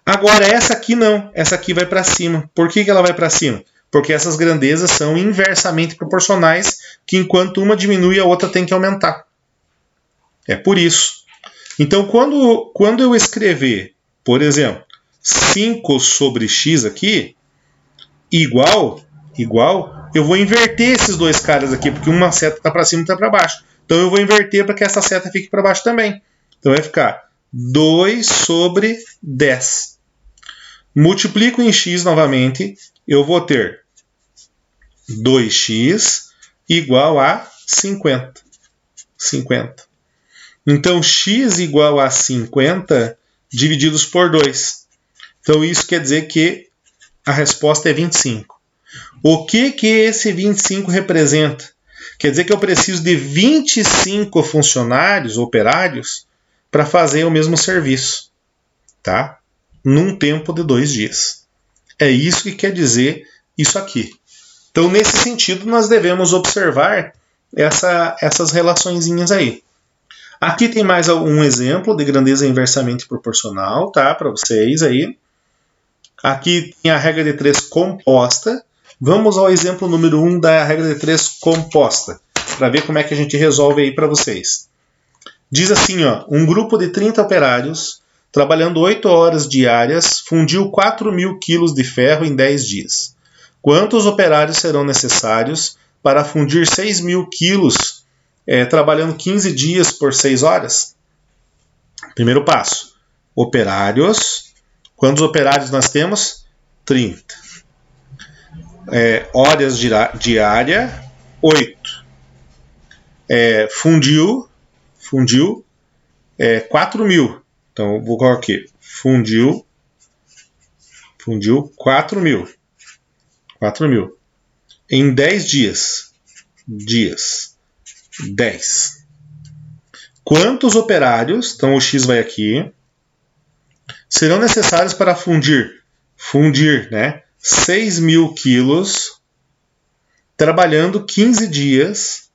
Speaker 1: Agora essa aqui não, essa aqui vai para cima. Por que ela vai para cima? Porque essas grandezas são inversamente proporcionais, que enquanto uma diminui, a outra tem que aumentar. É por isso. Então, quando eu escrever, por exemplo, 5 sobre x aqui, igual, eu vou inverter esses dois caras aqui, porque uma seta está para cima e está para baixo. Então, eu vou inverter para que essa seta fique para baixo também. Então, vai ficar 2 sobre 10. Multiplico em x novamente, eu vou ter 2x igual a 50. Então, x igual a 50 divididos por 2. Então, isso quer dizer que a resposta é 25. O que esse 25 representa? Quer dizer que eu preciso de 25 funcionários, operários, para fazer o mesmo serviço, tá? Num tempo de 2 dias. É isso que quer dizer isso aqui. Então, nesse sentido, nós devemos observar essas relaçõezinhas aí. Aqui tem mais um exemplo de grandeza inversamente proporcional, tá? Para vocês aí. Aqui tem a regra de 3 composta. Vamos ao exemplo número 1 da regra de 3 composta, para ver como é que a gente resolve aí para vocês. Diz assim, ó, um grupo de 30 operários, trabalhando 8 horas diárias, fundiu 4.000 quilos de ferro em 10 dias. Quantos operários serão necessários para fundir 6.000 quilos trabalhando 15 dias por 6 horas? Primeiro passo. Operários. Quantos operários nós temos? 30. Horas diária, 8. Fundiu 4.000. Então, eu vou colocar aqui. Fundiu 4.000. 4.000. Em 10 dias. 10. Quantos operários, então o X vai aqui, serão necessários para fundir, né, 6.000 quilos, trabalhando 15 dias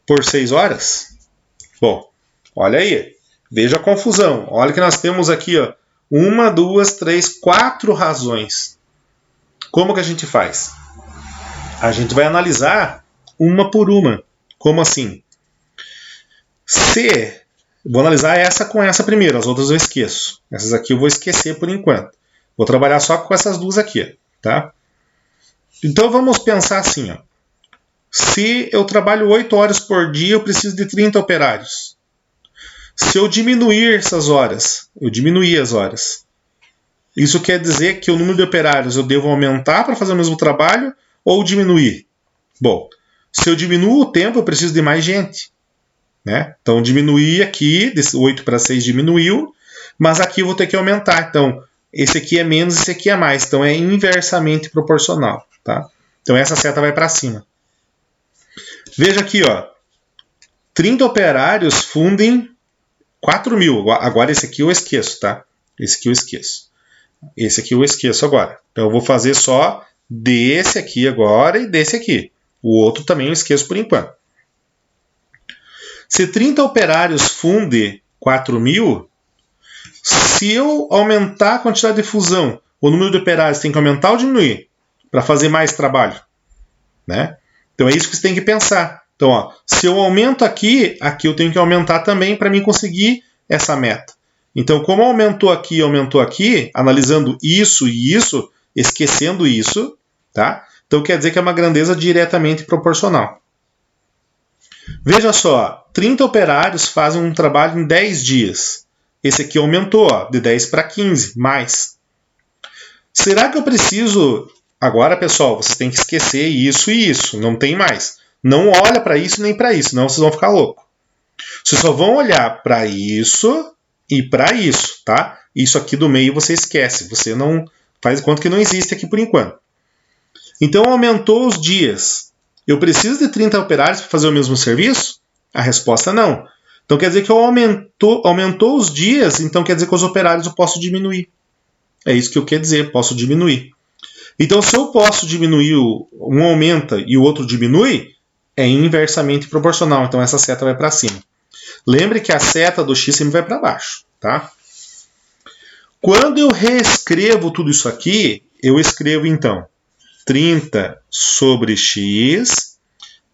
Speaker 1: por 6 horas? Bom, olha aí, veja a confusão. Olha que nós temos aqui, ó, 1, 2, 3, 4 razões. Como que a gente faz? A gente vai analisar uma por uma. Como assim? Vou analisar essa com essa primeiro, as outras eu esqueço. Essas aqui eu vou esquecer por enquanto. Vou trabalhar só com essas duas aqui, tá? Então vamos pensar assim, ó. Se eu trabalho 8 horas por dia, eu preciso de 30 operários. Se eu diminuir essas horas, eu diminuir as horas, isso quer dizer que o número de operários eu devo aumentar para fazer o mesmo trabalho ou diminuir? Bom, se eu diminuo o tempo, eu preciso de mais gente, né? Então, diminuir aqui, desse 8 para 6 diminuiu, mas aqui eu vou ter que aumentar. Então, esse aqui é menos, esse aqui é mais. Então, é inversamente proporcional, tá? Então, essa seta vai para cima. Veja aqui, ó. 30 operários fundem 4.000. Agora, esse aqui eu esqueço, tá? Esse aqui eu esqueço. Esse aqui eu esqueço agora. Então, eu vou fazer só desse aqui agora e desse aqui. O outro também eu esqueço por enquanto. Se 30 operários fundem 4.000, se eu aumentar a quantidade de fusão, o número de operários tem que aumentar ou diminuir para fazer mais trabalho, né? Então é isso que você tem que pensar. Então, ó, se eu aumento aqui eu tenho que aumentar também para mim conseguir essa meta. Então, como aumentou aqui, analisando isso e isso, esquecendo isso, tá? Então quer dizer que é uma grandeza diretamente proporcional. Veja só, 30 operários fazem um trabalho em 10 dias. Esse aqui aumentou, ó, de 10 para 15, mais. Será que eu preciso... Agora, pessoal, vocês têm que esquecer isso e isso, não tem mais. Não olha para isso nem para isso, senão vocês vão ficar loucos. Vocês só vão olhar para isso e para isso, tá? Isso aqui do meio você esquece, você não faz de conta que não existe aqui por enquanto. Então, aumentou os dias. Eu preciso de 30 operários para fazer o mesmo serviço? A resposta é não. Então quer dizer que aumentou os dias, então quer dizer que os operários eu posso diminuir. É isso que eu quero dizer, posso diminuir. Então se eu posso diminuir, um aumenta e o outro diminui, é inversamente proporcional. Então essa seta vai para cima. Lembre que a seta do x sempre vai para baixo, tá? Quando eu reescrevo tudo isso aqui, eu escrevo então 30 sobre x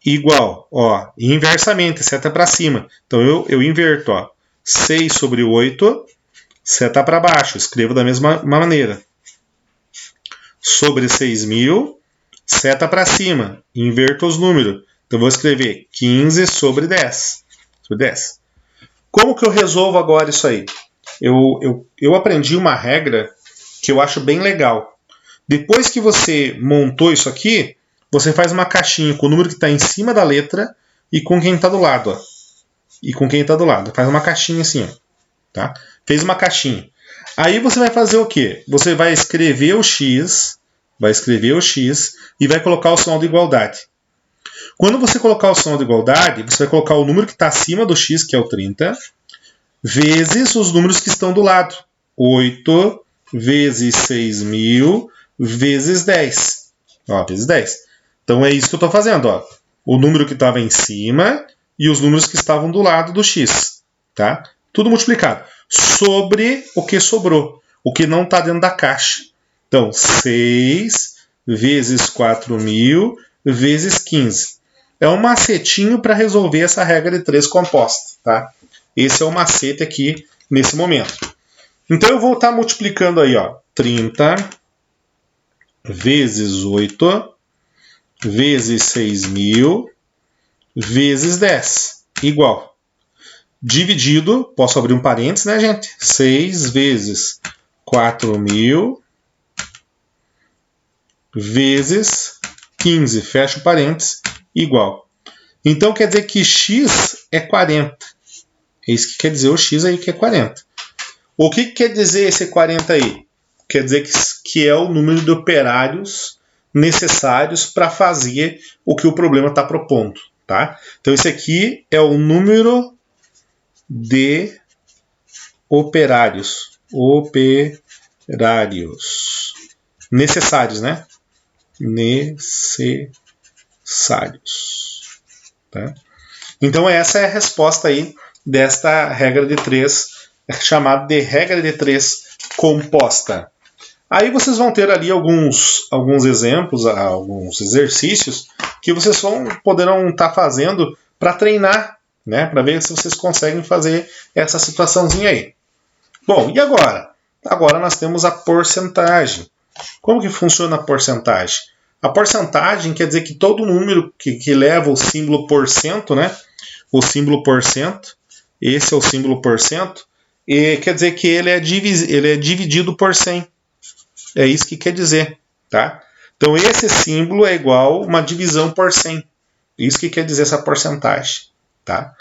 Speaker 1: igual, ó, inversamente, seta para cima. Então eu inverto, ó, 6 sobre 8, seta para baixo, escrevo da mesma maneira. Sobre 6.000, seta para cima, inverto os números. Então eu vou escrever 15 sobre 10. Sobre 10. Como que eu resolvo agora isso aí? Eu aprendi uma regra que eu acho bem legal. Depois que você montou isso aqui, você faz uma caixinha com o número que está em cima da letra e com quem está do lado. Ó. E com quem está do lado. Faz uma caixinha assim. Ó. Tá? Fez uma caixinha. Aí você vai fazer o quê? Você vai escrever o x, e vai colocar o sinal de igualdade. Quando você colocar o sinal de igualdade, você vai colocar o número que está acima do x, que é o 30, vezes os números que estão do lado. 8 vezes 6.000 vezes 10. Ó, vezes 10. Então é isso que eu estou fazendo. Ó. O número que estava em cima e os números que estavam do lado do x. Tá? Tudo multiplicado. Sobre o que sobrou. O que não está dentro da caixa. Então, 6 vezes 4.000 vezes 15. É um macetinho para resolver essa regra de 3 composta. Tá? Esse é o macete aqui nesse momento. Então eu vou estar multiplicando aí, ó, 30 vezes 8 vezes 6.000 vezes 10 igual. Dividido, posso abrir um parênteses, né, gente? 6 vezes 4.000 vezes 15, fecha o parênteses, igual. Então quer dizer que x é 40. É isso que quer dizer o x aí, que é 40. O que quer dizer esse 40 aí? Quer dizer que é o número de operários necessários para fazer o que o problema está propondo. Tá? Então esse aqui é o número de operários. Operários. Necessários, né? Necessários. Tá? Então essa é a resposta aí desta regra de 3, chamada de regra de 3 composta. Aí vocês vão ter ali alguns exemplos, alguns exercícios que vocês poderão estar fazendo para treinar, né? Para ver se vocês conseguem fazer essa situaçãozinha aí. Bom, e agora? Agora nós temos a porcentagem. Como que funciona a porcentagem? A porcentagem quer dizer que todo número que leva o símbolo porcento, né? O símbolo porcento, esse é o símbolo porcento, e quer dizer que ele é dividido por 100. É isso que quer dizer, tá? Então esse símbolo é igual a uma divisão por 100. Isso que quer dizer essa porcentagem, tá?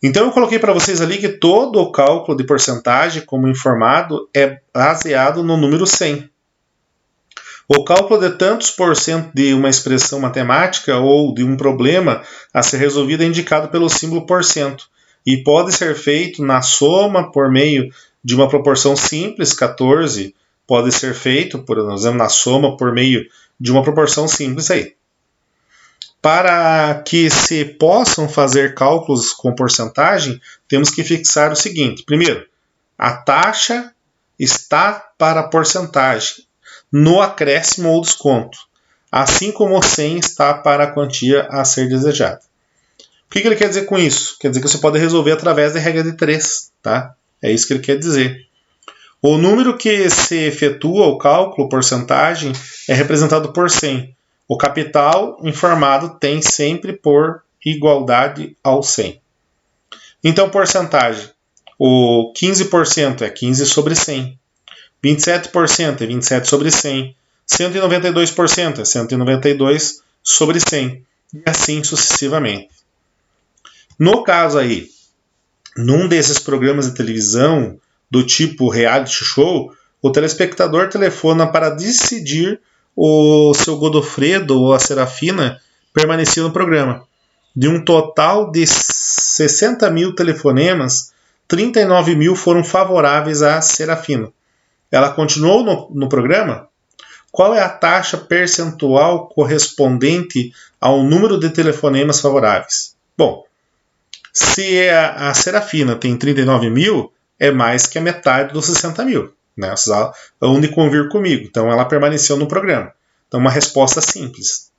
Speaker 1: Então eu coloquei para vocês ali que todo o cálculo de porcentagem, como informado, é baseado no número 100. O cálculo de tantos por cento de uma expressão matemática ou de um problema a ser resolvido é indicado pelo símbolo porcento e pode ser feito na soma por meio de uma proporção simples, 14, pode ser feito, por exemplo, na soma por meio de uma proporção simples aí. Para que se possam fazer cálculos com porcentagem, temos que fixar o seguinte. Primeiro, a taxa está para a porcentagem, no acréscimo ou desconto, assim como o 100 está para a quantia a ser desejada. O que ele quer dizer com isso? Quer dizer que você pode resolver através da regra de 3. Tá? É isso que ele quer dizer. O número que se efetua o cálculo, porcentagem, é representado por 100. O capital informado tem sempre por igualdade ao 100. Então, porcentagem. O 15% é 15 sobre 100. 27% é 27 sobre 100. 192% é 192 sobre 100. E assim sucessivamente. No caso aí, num desses programas de televisão do tipo reality show, o telespectador telefona para decidir o seu Godofredo ou a Serafina permanecia no programa. De um total de 60 mil telefonemas, 39 mil foram favoráveis à Serafina. Ela continuou no programa? Qual é a taxa percentual correspondente ao número de telefonemas favoráveis? Bom, se a Serafina tem 39 mil, é mais que a metade dos 60 mil. Né? Vocês vão de convir comigo. Então, ela permaneceu no programa. Então, uma resposta simples.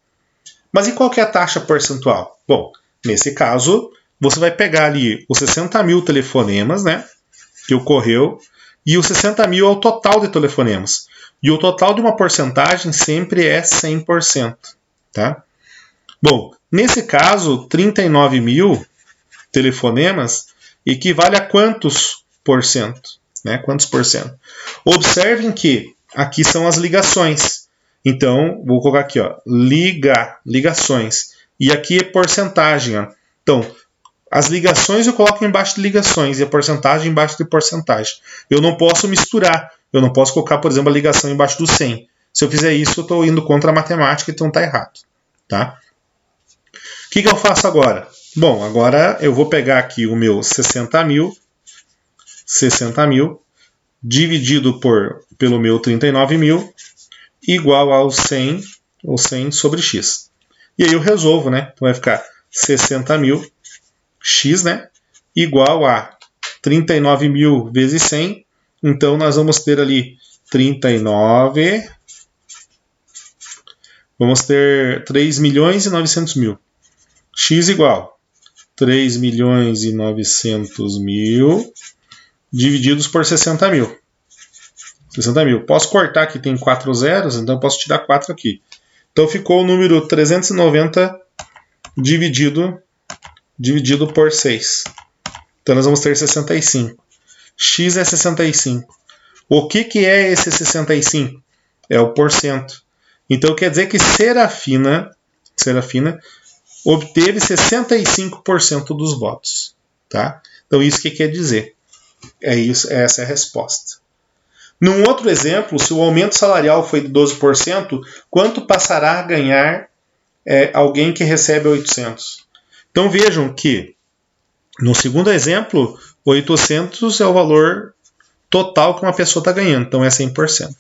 Speaker 1: Mas e qual que é a taxa percentual? Bom, nesse caso, você vai pegar ali os 60 mil telefonemas, né, que ocorreu, e os 60 mil é o total de telefonemas. E o total de uma porcentagem sempre é 100%. Tá? Bom, nesse caso, 39 mil telefonemas equivale a quantos por cento? Né? Quantos por cento? Observem que aqui são as ligações. Então, vou colocar aqui, ó, ligações. E aqui é porcentagem. Ó. Então, as ligações eu coloco embaixo de ligações e a porcentagem embaixo de porcentagem. Eu não posso misturar. Eu não posso colocar, por exemplo, a ligação embaixo do 100. Se eu fizer isso, eu estou indo contra a matemática, então está errado. Tá? O que eu faço agora? Bom, agora eu vou pegar aqui o meu 60 mil dividido pelo meu 39 mil igual ao 100 sobre x. E aí eu resolvo, né? Então vai ficar 60 mil x, né? Igual a 39 mil vezes 100. Então nós vamos ter ali 39. Vamos ter 3 milhões e 900 mil. X igual 3 milhões e 900 mil divididos por 60 mil. 60 mil. Posso cortar aqui, tem 4 zeros, então eu posso tirar 4 aqui. Então ficou o número 390 dividido por 6. Então nós vamos ter 65. X é 65. O que é esse 65? É o porcento. Então quer dizer que Serafina obteve 65% dos votos. Tá? Então isso que quer dizer? É isso, essa é a resposta. Num outro exemplo, se o aumento salarial foi de 12%, quanto passará a ganhar alguém que recebe 800? Então vejam que, no segundo exemplo, 800 é o valor total que uma pessoa está ganhando, então é 100%.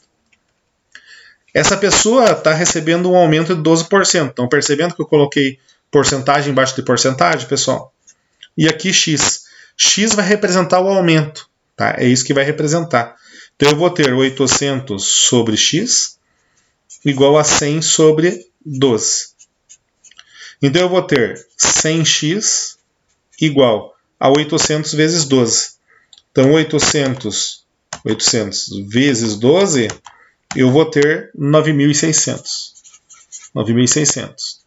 Speaker 1: Essa pessoa está recebendo um aumento de 12%. Estão percebendo que eu coloquei porcentagem embaixo de porcentagem, pessoal? E aqui x. X vai representar o aumento. Tá? É isso que vai representar. Então eu vou ter 800 sobre x igual a 100 sobre 12. Então eu vou ter 100x igual a 800 vezes 12. Então 800 vezes 12, eu vou ter 9.600. 9.600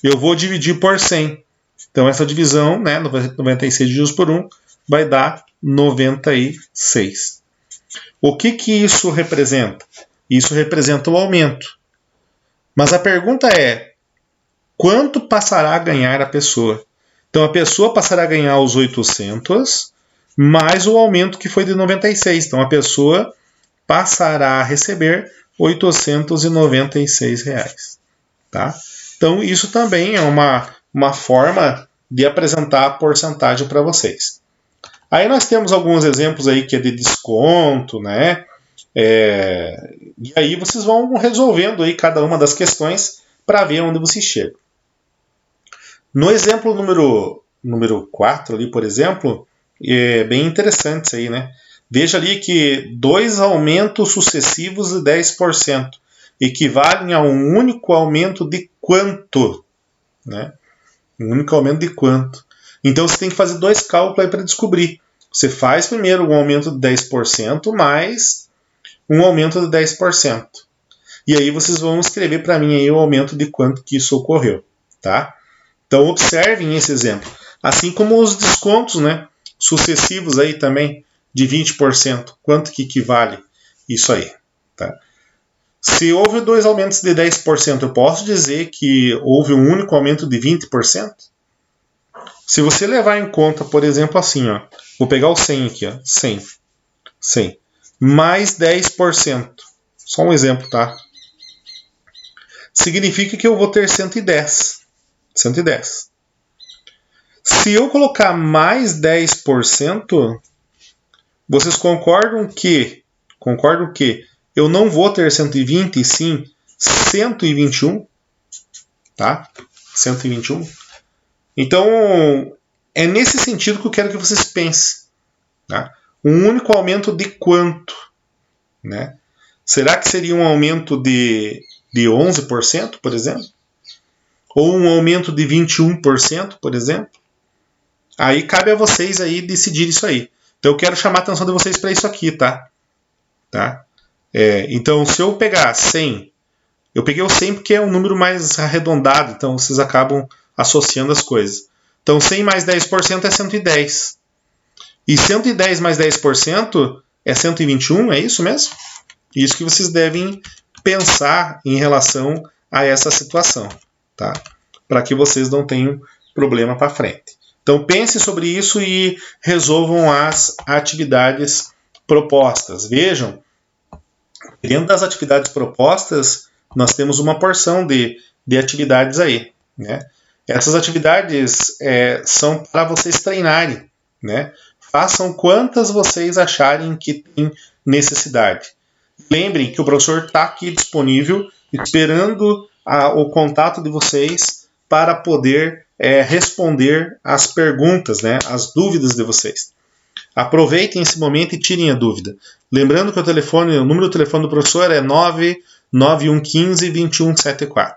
Speaker 1: eu vou dividir por 100. Então essa divisão, né, 96 divididos por 1, vai dar 96. O que isso representa? Isso representa o aumento. Mas a pergunta é, quanto passará a ganhar a pessoa? Então a pessoa passará a ganhar os 800 mais o aumento que foi de 96. Então a pessoa passará a receber R$ 896. Tá? Então isso também é uma forma de apresentar a porcentagem para vocês. Aí nós temos alguns exemplos aí que é de desconto, né? E aí vocês vão resolvendo aí cada uma das questões para ver onde vocês chegam. No exemplo número 4 ali, por exemplo, é bem interessante isso aí, né? Veja ali que 2 aumentos sucessivos de 10% equivalem a um único aumento de quanto? Né? Um único aumento de quanto? Então você tem que fazer 2 cálculos aí para descobrir. Você faz primeiro um aumento de 10% mais um aumento de 10%. E aí vocês vão escrever para mim aí o aumento de quanto que isso ocorreu. Tá? Então observem esse exemplo. Assim como os descontos, né, sucessivos aí também de 20%. Quanto que equivale isso aí? Tá? Se houve 2 aumentos de 10%, eu posso dizer que houve um único aumento de 20%? Se você levar em conta, por exemplo, assim, ó, vou pegar o 100 aqui, ó, 100, mais 10%. Só um exemplo, tá? significa que eu vou ter 110. 110. Se eu colocar mais 10%, vocês concordam que eu não vou ter 120 e sim 121? Tá? 121. Então, é nesse sentido que eu quero que vocês pensem. Tá? Um único aumento de quanto? Né? Será que seria um aumento de 11%, por exemplo? Ou um aumento de 21%, por exemplo? Aí cabe a vocês aí decidir isso aí. Então eu quero chamar a atenção de vocês para isso aqui, tá? Então se eu pegar 100, eu peguei o 100 porque é um número mais arredondado, então vocês acabam associando as coisas. Então 100 mais 10% é 110. E 110 mais 10% é 121, é isso mesmo? Isso que vocês devem pensar em relação a essa situação, tá? Para que vocês não tenham problema para frente. Então pense sobre isso e resolvam as atividades propostas. Vejam, dentro das atividades propostas, nós temos uma porção de atividades aí, né? Essas atividades são para vocês treinarem, né? Façam quantas vocês acharem que tem necessidade. Lembrem que o professor está aqui disponível, esperando o contato de vocês para poder responder as perguntas, né, as dúvidas de vocês. Aproveitem esse momento e tirem a dúvida. Lembrando que o número do telefone do professor é 99115-2174.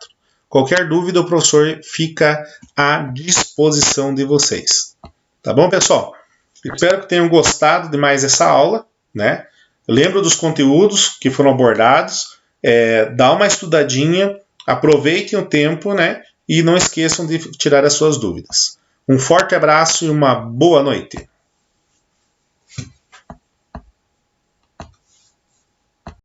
Speaker 1: Qualquer dúvida, o professor fica à disposição de vocês. Tá bom, pessoal? Espero que tenham gostado de mais essa aula, né? Lembro dos conteúdos que foram abordados, dá uma estudadinha, aproveitem o tempo, né? E não esqueçam de tirar as suas dúvidas. Um forte abraço e uma boa noite.